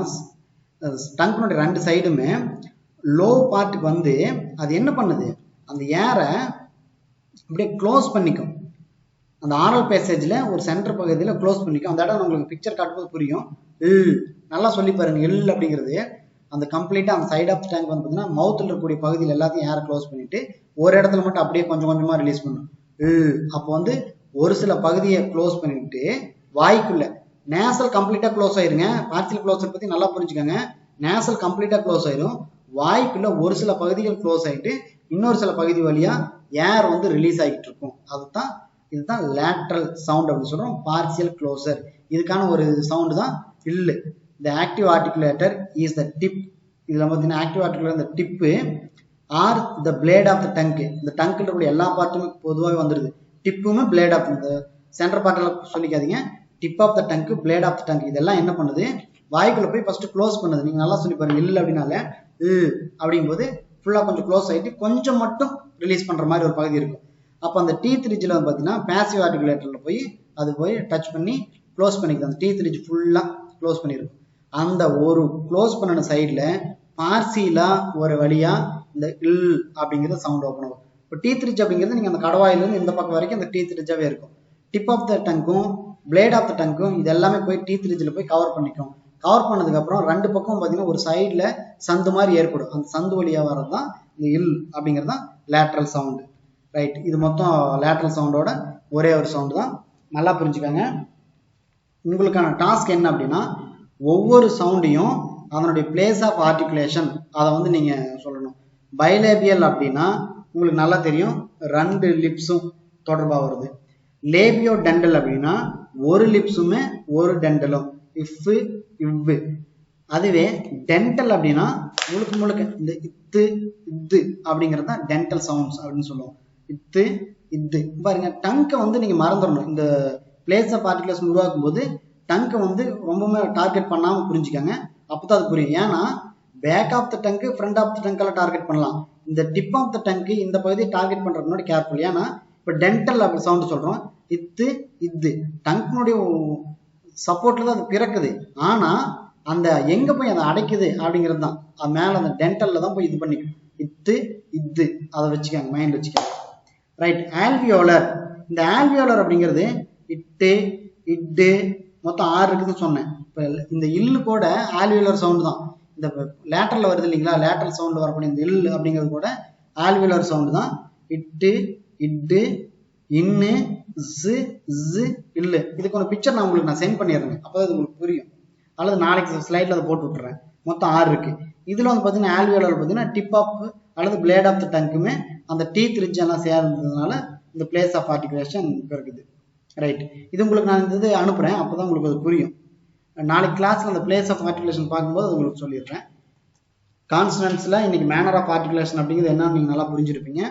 டங்க்னுடைய ரெண்டு சைடுமே லோ பார்ட்டுக்கு வந்து அது என்ன பண்ணுது, அந்த ஏரை அப்படியே க்ளோஸ் பண்ணிக்கும். அந்த ஆரல் பேசேஜ்ல ஒரு சென்டர் பகுதியில் க்ளோஸ் பண்ணிக்கும். அந்த இடம் உங்களுக்கு பிக்சர் காட்டும்போது புரியும். நல்லா சொல்லி பாருங்க. எல் அப்படிங்கிறது அந்த கம்ப்ளீட்டா அந்த சைட் ஆஃப் டேங்க் வந்து பார்த்தீங்கன்னா மவுத்தில் இருக்கக்கூடிய பகுதியில் எல்லாத்தையும் ஏரை க்ளோஸ் பண்ணிட்டு ஒரு இடத்துல மட்டும் அப்படியே கொஞ்சம் கொஞ்சமா ரிலீஸ் பண்ணும். அப்போ வந்து ஒரு சில பகுதியை க்ளோஸ் பண்ணிட்டு வாய்க்குள்ள நேசல் கம்ப்ளீட்டா க்ளோஸ் ஆயிருங்க. பார்சியல் க்ளோஸர் பத்தி நல்லா புரிஞ்சுக்கோங்க. நேசல் கம்ப்ளீட்டா க்ளோஸ் ஆயிரும். வாய்க்குள்ள ஒரு சில பகுதிகள் க்ளோஸ் ஆயிட்டு இன்னொரு சில பகுதி வழியா ஏர் வந்து ரிலீஸ் ஆகிட்டு இருக்கும். அதுதான் இதுதான் லேட்ரல் சவுண்ட் அப்படின்னு சொல்றோம். பார்சியல் க்ளோசர் இதுக்கான ஒரு சவுண்ட் தான் இல்லு. The active articulator is the tip. இதுல பார்த்தீங்கன்னா ஆக்டிவ் ஆர்டிகுலேட்டர் இந்த tip or the blade of the tongue. இந்த டங்க்ல இருக்கக்கூடிய எல்லா பார்ட்டுமே பொதுவாகவே வந்துருது. டிப்புமே blade of the சென்டர் பார்ட்டில் சொல்லிக்காதீங்க. Tip of the tongue, blade of the tongue இதெல்லாம் என்ன பண்ணுது, வாய்க்குள்ள போய் ஃபர்ஸ்ட் க்ளோஸ் பண்ணுது. நீங்க நல்லா சொல்லி பாருங்க. இல்ல அப்படின்னால அப்படிங்கும்போது ஃபுல்லா கொஞ்சம் க்ளோஸ் ஆகிட்டு கொஞ்சம் மட்டும் ரிலீஸ் பண்ற மாதிரி ஒரு பகுதி இருக்கும். அப்போ அந்த டீத் ரிட்ஜில் வந்து பார்த்தீங்கன்னா பேசிவ் ஆர்டிகுலேட்டர்ல போய் அது போய் டச் பண்ணி க்ளோஸ் பண்ணிக்குது. அந்த டீத் ரிட்ஜ் ஃபுல்லா க்ளோஸ் பண்ணிருக்கும். அந்த ஒரு க்ளோஸ் பண்ண சைட்ல பார்சியலா ஒரு வழியா இந்த இல் அப்படிங்கிறது சவுண்ட் ஓப்பன் ஆகும். இப்போ டீத் ரிட்ஜ் அப்படிங்கிறது நீங்க அந்த கடவாயிலிருந்து இந்த பக்கம் வரைக்கும் அந்த டீத் ரிட்ஜாவே இருக்கும். டிப் ஆஃப் த டங்கும் பிளேட் ஆஃப் த டங்கும் இது எல்லாமே போய் டீத் ரிட்ஜில் போய் கவர் பண்ணிக்கும். கவர் பண்ணதுக்கு அப்புறம் ரெண்டு பக்கம் பார்த்தீங்கன்னா ஒரு சைட்ல சந்து மாதிரி ஏற்படும். அந்த சந்து வழியா வர்றது தான் இந்த இல் அப்படிங்கிறது தான் லேட்ரல் சவுண்டு. ரைட், இது மொத்தம் லேட்ரல் சவுண்டோட ஒரே ஒரு சவுண்டு தான். நல்லா புரிஞ்சுக்கோங்க. உங்களுக்கான டாஸ்க் என்ன அப்படின்னா ஒவ்வொரு சவுண்டையும் அதனுடைய பிளேஸ் ஆஃப் ஆர்டிகுலேஷன் அதை வந்து நீங்க சொல்லணும். பைலேபியல் அப்படின்னா உங்களுக்கு நல்லா தெரியும், ரெண்டு லிப்ஸும் தொடர்பாக வருது. லேபியோ டெண்டல் அப்படின்னா ஒரு லிப்ஸுமே ஒரு டெண்டலும், இஃப் இவ்வு. அதுவே டென்டல் அப்படின்னா முழுக்க முழுக்க இந்த இத்து இது அப்படிங்கிறது தான் டென்டல் சவுண்ட்ஸ் அப்படின்னு சொல்லுவோம். இத்து இது பாருங்க. டங்கை வந்து நீங்க மறந்துடணும். இந்த பிளேஸ் ஆஃப் ஆர்டிகுலேஷன் உருவாக்கும் போது டங்கை வந்து ரொம்பவுமே டார்கெட் பண்ணாம புரிஞ்சுக்காங்க. அப்பதான் அது புரியும். ஏன்னா back of the tongue front of the டங்கெல்லாம் டார்கெட் பண்ணலாம். இந்த டிப் ஆஃப் த டங்கு இந்த பகுதியை டார்கெட் பண்றதுக்கு முன்னாடி கேர்ஃபுல். ஏன்னா இப்போ டென்டல் அப்படி சவுண்ட் சொல்றோம். இத்து இது டங்கினுடைய சப்போர்ட்ல தான் அது பிறக்குது. ஆனா அந்த எங்க போய் அதை அடைக்குது அப்படிங்கிறது தான் அது மேல அந்த டென்டல்ல தான் போய் இது பண்ணிக்கும். இத்து இது அதை வச்சுக்காங்க, மைண்ட் வச்சுக்காங்க. Right, alveolar. இந்த ஆல்வியோலர் அப்படிங்கிறது இட்டு இட்டு மொத்தம் 6 இருக்குதுன்னு சொன்னேன். இப்போ இந்த இல்லு கூட ஆல்வியோலர் சவுண்ட் தான். இந்த லேட்டர்ல வருது இல்லைங்களா, லேட்டரல் சவுண்ட் வரக்கூடிய இந்த இல்லு அப்படிங்கிறது கூட ஆல்வியோலர் சவுண்ட் தான். இட்டு இட்டு இன்னு ஜு ஜு இல்லு. இதுக்கு ஒரு பிக்சர் நான் உங்களுக்கு சென்ட் பண்ணிடுறேன். அப்போ அது உங்களுக்கு புரியும். அல்லது நாளைக்கு ஸ்லைட்ல அதை போட்டு விட்டுறேன். மொத்தம் 6 இருக்கு. இதுல வந்து பார்த்தீங்கன்னா ஆல்வியோலர் பார்த்தீங்கன்னா டிப் ஆஃப் அல்லது பிளேட் ஆஃப் த டங்குமே அந்த டீத் ரிட்ஜ் எல்லாம் சேர்ந்ததுனால இந்த பிளேஸ் ஆஃப் ஆர்டிகுலேஷன் இருக்குது. ரைட், இது உங்களுக்கு நான் இந்த இது அனுப்புறேன். அப்போதான் உங்களுக்கு அது புரியும். நாளைக்கு கிளாஸ்ல அந்த பிளேஸ் ஆஃப் ஆர்டிகுலேஷன் பார்க்கும்போது அது உங்களுக்கு சொல்லிடுறேன். கான்சனன்ட்ஸ்ல இன்னைக்கு மேனர் ஆஃப் ஆர்டிகுலேஷன் அப்படிங்கிறது என்னன்னு நீங்க நல்லா புரிஞ்சிருப்பீங்க.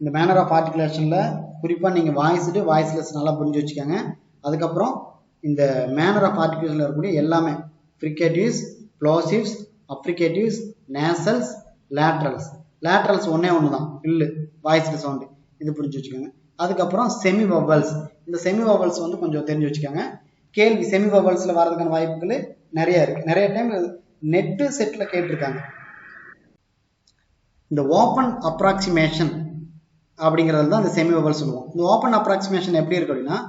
இந்த மேனர் ஆஃப் ஆர்டிகுலேஷன்ல குறிப்பா நீங்க வாய்ஸ்டு வாய்ஸ்லெஸ் நல்லா புரிஞ்சு வச்சுக்கோங்க. அதுக்கப்புறம் இந்த மேனர் ஆஃப் ஆர்டிகுலேஷன்ல இருக்கக்கூடிய எல்லாமே ஃப்ரிகேட்டிவ்ஸ், ப்ளோசிவ்ஸ், அப்ரிகேட்டிவ்ஸ், நேசல்ஸ், லேட்ரல்ஸ். லேட்ரல்ஸ் ஒன்னே ஒன்று தான், இல்லு வாய்ஸ்டு சவுண்டு, இது புரிஞ்சு வச்சுக்கோங்க. அதுக்கப்புறம் செமி வவல்ஸ். இந்த செமி வவல்ஸ் வந்து கொஞ்சம் தெரிஞ்சு வச்சுக்கோங்க. கேள்வி செமி வவல்ஸ்ல வர்றதுக்கான வாய்ப்புகள் நிறைய இருக்கு. நிறைய டைம் நெட்டு செட்ல கேட்டிருக்காங்க. இந்த ஓப்பன் அப்ராக்சிமேஷன் அப்படிங்கிறது தான் இந்த செமி வவல் சொல்லுவோம். இந்த ஓப்பன் அப்ராக்சிமேஷன் எப்படி இருக்கு அப்படின்னா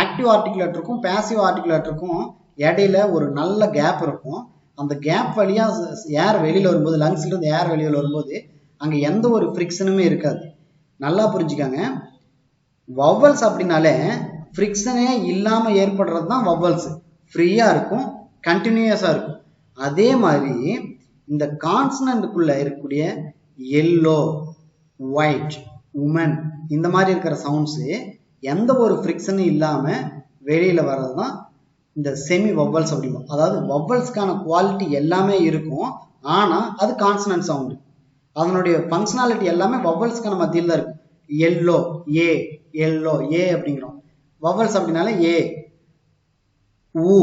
ஆக்டிவ் ஆர்டிகுலேட்டருக்கும் பேசிவ் ஆர்டிகுலேட்டருக்கும் இடையில ஒரு நல்ல கேப் இருக்கும். அந்த கேப் வழியா ஏர் வெளியில வரும்போது, லங்ஸ்ல இருந்து ஏர் வெளியில வரும்போது அங்க எந்த ஒரு ஃப்ரிக்ஷனுமே இருக்காது. நல்லா புரிஞ்சுக்காங்க. வவல்ஸ் அப்படின்னாலே ஃப்ரிக்ஷனே இல்லாம ஏற்படுறது தான் வவல்ஸ். ஃப்ரீயா இருக்கும், கண்டினியூஸா இருக்கும். அதே மாதிரி இந்த கான்சனன்ட்குள்ள இருக்கக்கூடிய எல்லோ, ஒயிட், உமன் இந்த மாதிரி இருக்கிற சவுண்ட்ஸ் எந்த ஒரு ஃப்ரிக்ஷனும் இல்லாம வெளியில வர்றது தான் இந்த செமி வவல்ஸ் அப்படிம்போம். அதாவது வவல்ஸ்க்கான குவாலிட்டி எல்லாமே இருக்கும், ஆனா அது கான்சனன்ட் சவுண்டு. அதனுடைய ஃபங்க்ஷனாலிட்டி எல்லாமே வவல்ஸ்க்கான மத்தியில் தான் இருக்கும். எல்லோ ஏ, எல்லோ ஏ அப்படிங்கிறோம். வவல்ஸ் அப்படின்னாலே ஏ, ஊ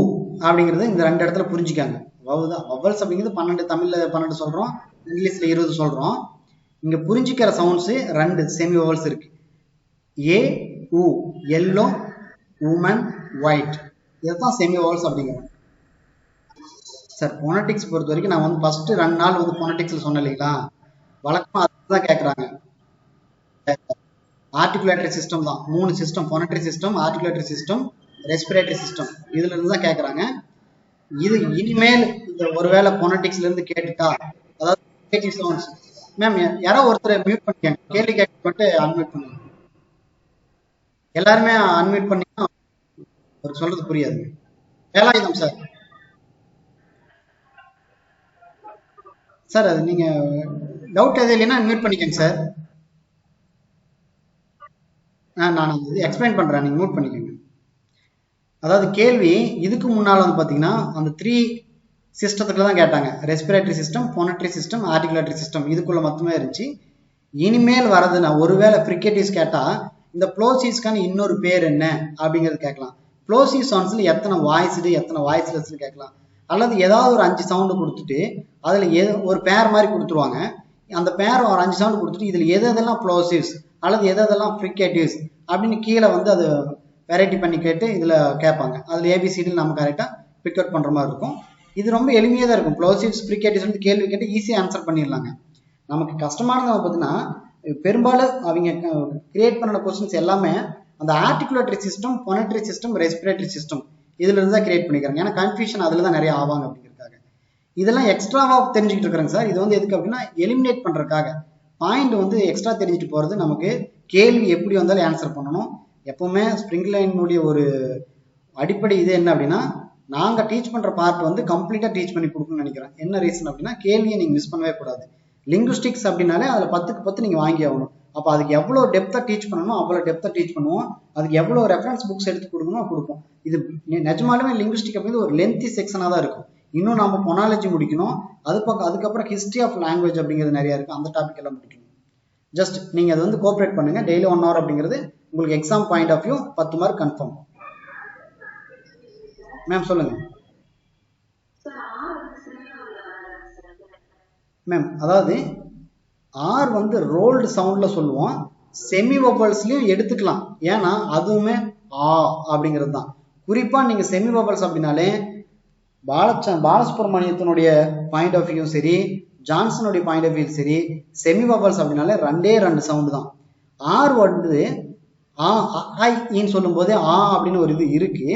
அப்படிங்கிறது இந்த ரெண்டு இடத்துல புரிஞ்சுக்காங்க. வவல்ஸ் அப்படிங்கிறது 12, தமிழ்ல 12 சொல்றோம், இங்கிலீஷ்ல 20 சொல்றோம். இங்க புரிஞ்சுக்கிற சவுண்ட்ஸ் ரெண்டு செமி வவல்ஸ் இருக்கு. ஏ உ, எல்லோ, உமன், ஒயிட், இதுதான் செமி வவல்ஸ் அப்படிங்கிறோம். சார் போனட்டிக்ஸ் பொறுத்த வரைக்கும் நான் வந்து ஃபர்ஸ்ட் 2 நாள் வந்து போனட்டிக்ஸ்ல சொன்னேன் இல்லைங்களா, வழக்கமா அதுதான் கேட்கறாங்க. ஆர்டிகுலேட்டரி சிஸ்டம் தான் 3 system, phonatory system, articulatory system, respiratory system, இதுல இருந்து தான் கேட்கறாங்க. இது இனிமேல் இந்த ஒருவேளை போனட்டிக்ஸ்ல இருந்து கேட்டுட்டா, அதாவது சவுண்ட்ஸ் மேம் யாரோ ஒருத்தர் மியூட் பண்ணிக்கங்க, கேள்வி கேட்கப்பட்டு அன்மியூட் பண்ணுங்க. எல்லாருமே அன்மியூட் பண்ணீங்கன்னா ஒரு சொல்றது புரியாது. வேலாயுதம் சார். சார் அது நீங்க டவுட் எது இல்லைன்னா மியூட் பண்ணிக்கங்க சார். நான் எக்ஸ்பிளைன் பண்றேன், நீங்க மியூட் பண்ணிக்கங்க. அதாவது கேள்வி இதுக்கு முன்னால் வந்து பார்த்தீங்கன்னா அந்த 3 சிஸ்டத்துக்குள்ள தான் கேட்டாங்க. Respiratory system, phonatory system, articulatory system, இதுக்குள்ள மட்டுமே இருந்துச்சு. இனிமேல் வரதுன்னா ஒருவேளை ஃப்ரிகேட்டிவ்ஸ் கேட்டா இந்த ப்ளோசிஸ்க்கான இன்னொரு பேர் என்ன அப்படிங்கிறது கேட்கலாம். ப்ளோசிவ் சவுண்ட்ஸ்ல எத்தனை வாய்ஸ்டு எத்தனை வாய்ஸ்லெஸ்ன்னு கேட்கலாம். அல்லது ஏதாவது ஒரு 5 சவுண்டு கொடுத்துட்டு அதுல ஒரு பேர் மாதிரி கொடுத்துருவாங்க. அந்த பேர் ஒரு 5 சவுண்டு கொடுத்துட்டு இதுல எதெல்லாம் ப்ளோசிவ்ஸ் அல்லது எதெல்லாம் ஃப்ரிகேட்டிவ்ஸ் அப்படின்னு கீழே வந்து அது வெரைட்டி பண்ணி கேட்டு இதுல கேட்பாங்க. அதுல ஏபிசிடி நம்ம கரெக்டா பிக் அவுட் பண்ற மாதிரி இருக்கும். இது ரொம்ப எளிமையா தான் இருக்கும். ப்ளோசிவ்ஸ், ஃப்ரிகேட்டிவ்ஸ் வந்து கேள்வி கேட்டு ஈஸியா ஆன்சர் பண்ணிடலாங்க. நமக்கு கஷ்டமானது பார்த்தீங்கன்னா பெரும்பாலும் அவங்க கிரியேட் பண்ண கொஸ்டின்ஸ் எல்லாமே அந்த articulatory system, phonatory system, respiratory system இதுல இருந்து தான் கிரியேட் பண்ணிக்கிறாங்க. ஏன்னா கன்ஃபியூஷன் அதுல தான் நிறைய ஆவாங்க அப்படிங்கிறதுக்காக இதெல்லாம் எக்ஸ்ட்ராவா தெரிஞ்சுக்கிட்டு இருக்கிறாங்க சார். இது வந்து எதுக்கு அப்படின்னா எலிமினேட் பண்றதுக்காக பாயிண்ட் வந்து எக்ஸ்ட்ரா தெரிஞ்சுட்டு போறது. நமக்கு கேள்வி எப்படி வந்தாலும் ஆன்சர் பண்ணணும். எப்பவுமே ஸ்ப்ரிங்லைனுடைய ஒரு அடிப்படை இது என்ன அப்படின்னா, நாங்க டீச் பண்ற பார்ட் வந்து கம்ப்ளீட்டா டீச் பண்ணி கொடுக்கணும்னு நினைக்கிறேன். என்ன ரீசன் அப்படின்னா கேள்வியை நீங்க மிஸ் பண்ணவே கூடாது. லிங்குஸ்டிக்ஸ் அப்படின்னாலே அதுல 10க்கு 10 நீங்க வாங்கி ஆகணும். அப்ப அதுக்கு எவ்வளவு டெப்தா டீச் பண்ணணும் அவ்வளவு டெப்தா டீச் பண்ணுவோம். அதுக்கு எவ்வளவு ரெஃபரன்ஸ் புக்ஸ் எடுத்து கொடுக்கணும் கொடுப்போம். இது நிஜமாலுமே லிங்குஸ்டிக் அப்படிங்கிறது ஒரு லென்த்தி செக்ஷனா தான் இருக்கும். இன்னும் நம்ம மொனாலஜி முடிக்கணும். அதுக்கப்புறம் ஹிஸ்டரி ஆஃப் லாங்குவேஜ் அப்படிங்கிறது நிறைய இருக்கு. அந்த டாபிக் எல்லாம் முடிக்கணும். ஜஸ்ட் நீங்க அதை வந்து கோஆப்ரேட் பண்ணுங்க. டெய்லி 1 hour அப்படிங்கிறது உங்களுக்கு exam point of view 10 mark confirm. Ma'am சொல்லுங்க மேம். அதாவது ஆர் வந்து ரோல்டு சவுண்ட்ல சொல்லுவோம், செமி வவல்ஸ்லயும் எடுத்துக்கலாம். ஏன்னா அதுவுமே ஆ அப்படிங்கிறது தான். குறிப்பா நீங்க செமி வவல்ஸ் அப்படின்னாலே பாலசுப்ரமணியத்தினுடைய பாயிண்ட் ஆஃப் வியூ சரி, ஜான்சனுடைய பாயிண்ட் ஆஃப் வியூ சரி, செமி வவல்ஸ் அப்படின்னாலே 2 சவுண்டு தான். ஆர் வந்து ஆன்னு சொல்லும் போதே ஆ அப்படின்னு ஒரு இது இருக்கு.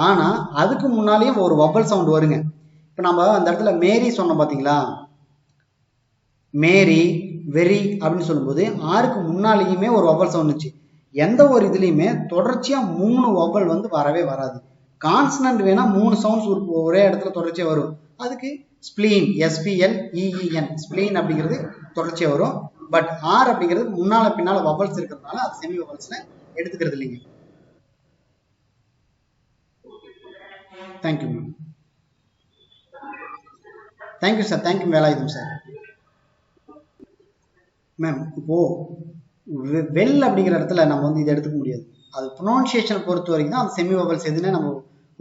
ஆனா அதுக்கு முன்னாலேயும் ஒரு வவல் சவுண்ட் வருங்க. இப்ப நம்ம அந்த இடத்துல மேரி சொன்னோம் பாத்தீங்களா, மேரி, வெரி அப்படின்னு சொல்லும்போது ஆருக்கு முன்னாலேயுமே ஒரு வவல் சவுண்ட் இருந்துச்சு. எந்த ஒரு இதுலயுமே தொடர்ச்சியா 3 வவல் வந்து வரவே வராது. கான்சனன்ட் வேணா 3 சவுண்ட்ஸ் ஒரே இடத்துல தொடர்ச்சியா வரும். அதுக்கு ஸ்பிளீன், SPLEEN, ஸ்பிளீன் அப்படிங்கிறது தொடர்ச்சியா வரும். பட் ஆர் அப்படிங்கிறது முன்னால பின்னால வவல்ஸ் இருக்கிறதுனால அது செமி வவல்ஸ்ல எடுத்துக்கிறது இல்லைங்க. Thank you ma'am. Thank you sir. Thank you Velayutham sir. Ma'am இப்போ வெல் அப்படிங்கிற இடத்துல நம்ம வந்து இதை எடுத்துக்க முடியாது. அது ப்ரொனவுன்சியேஷன் பொறுத்த வரைக்கும் தான் அந்த செமி வவல்ஸ் எதுன்னு நம்ம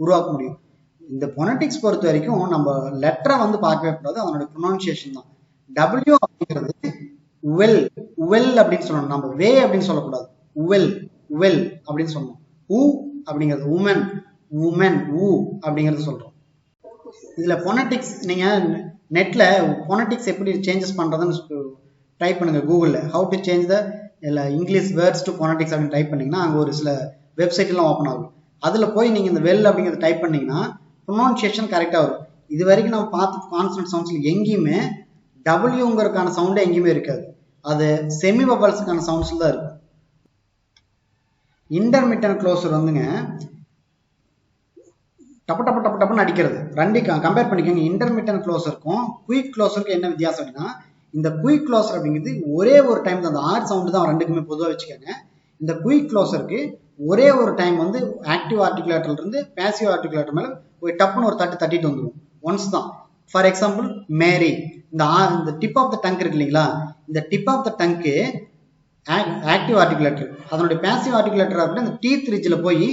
உருவாக்க முடியும். இந்த பொனட்டிக்ஸ் பொறுத்த வரைக்கும் நம்ம லெட்டரை வந்து பார்க்கவே கூடாது, அதனுடைய ப்ரொனவுன்சியேஷன் தான். டபிள்யூ அப்படிங்கிறது உவெல், உவெல் அப்படின்னு சொல்லணும். நம்ம வே அப்படின்னு சொல்லக்கூடாது, உவெல், உவெல் அப்படின்னு சொல்லணும். ஊ அப்படிங்கிறது உமன், உமன், ஊ அப்படிங்கிறது சொல்றோம். இதுல பொனட்டிக்ஸ் நீங்க நெட்ல பொனட்டிக்ஸ் எப்படி சேஞ்சஸ் பண்றதுன்னு டைப் பண்ணுங்க கூகுள்ல. How to change the English words to phonetics அப்படின்னு டைப் பண்ணீங்கன்னா அங்க ஒரு சில வெப்சைட் எல்லாம் ஓப்பன் ஆகும். அதுல போய் நீங்க இந்த வெல் அப்படிங்கிறத டைப் பண்ணீங்கன்னா ப்ரொனவுன்சியேஷன் கரெக்டா வரும். இது வரைக்கும் நம்ம பார்த்து கான்சனன்ட் சவுண்ட்ஸ்ல எங்கேயுமே டபிள்யூங்கிறதுக்கான சவுண்டே எங்கேயுமே இருக்காது. அது செமி வவல்ஸுக்கான சவுண்ட்ஸ்ல தான் இருக்கும். இன்டர்மிட்டன்ட் க்ளோசர் வந்துங்க டப்பு டப்பு டப்பு டப்புன்னு அடிக்கிறது. ரெண்டையும் கம்பேர் பண்ணிக்கோங்க. இன்டர்மிட்டன்ட் க்ளோசருக்கும் குயிக் க்ளோசருக்கும் என்ன வித்தியாசம் அப்படின்னா, இந்த குயிக் க்ளோசர் அப்படிங்கிறது ஒரே ஒரு டைம் தான், அந்த ஆர் சவுண்டு தான் ரெண்டுக்குமே பொதுவாக வச்சுக்கோங்க. இந்த குயிக் க்ளோசருக்கு ஒரே ஒரு டைம் வந்து ஆக்டிவ் ஆர்டிகுலேட்டர்ல இருந்து பேசிவ் ஆர்டிகுலேட்டர் மேல ஒரு டப்புன்னு ஒரு தட்டிட்டு வந்துடும், ஒன்ஸ் தான். ஃபார் எக்ஸாம்பிள் மேரி, இந்த டிப் ஆஃப் த டங்க் இருக்கு இல்லைங்களா, இந்த டிப் ஆஃப் த டங்க்கு ஆக்டிவ் ஆர்டிகுலேட்டர். அதனுடைய பேசிவ் ஆர்டிகுலேட்டர் அப்படின்னா இந்த டீத் ரிட்ஜில் போய்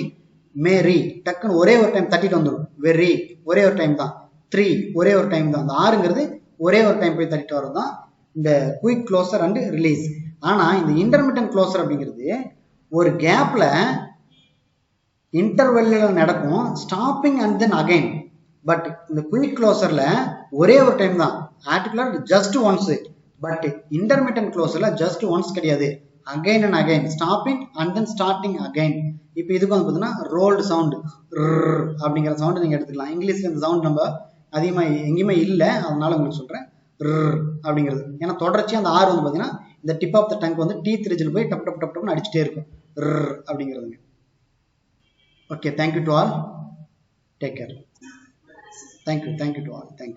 மேரி டக்குன்னு ஒரே ஒரு டைம் தட்டிட்டு வந்துடும். வெரி ஒரே ஒரு டைம் தான். 3 ஒரே ஒரு டைம் தான். அந்த 6ங்கிறது ஒரே ஒரு டைம் போய் தட்டிட்டு வரது தான் இந்த குயிக் க்ளோசர் அண்ட் ரிலீஸ். ஆனா இந்த இன்டர்மிட்டன்ட் க்ளோசர் அப்படிங்கிறது ஒரு கேப்ல இன்டர்வெல்ல நடக்கும், stopping and then again. But இந்த குயிக் க்ளோசர்ல ஒரே ஒரு டைம் தான். Articulator just once. But intermittent க்ளோசர்ல ஜஸ்ட் ஒன்ஸ் கிடையாது, again and again, stopping and then starting again. இப்போ இதுக்கு வந்து பார்த்தீங்கன்னா ரோல்டு சவுண்டு அப்படிங்கிற சவுண்டு நீங்கள் எடுத்துக்கலாம். இங்கிலீஷ்ல இந்த சவுண்ட் நம்ம அதிகமாக எங்கேயுமே இல்லை, அதனால உங்களுக்கு சொல்கிறேன் அப்படிங்கிறது. ஏன்னா தொடர்ச்சி அந்த ஆறு வந்து பார்த்தீங்கன்னா இந்த டிப் ஆஃப் த டங்க் வந்து டீத் ரீஜன் போய் டப் டப் டப் டப்னு அடிச்சுட்டே இருக்கும் அப்படிங்கிறதுங்க. Okay, thank you to all. Take care. Thank you to all. Thank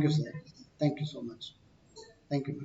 you, sir. Thank you so much. Thank you.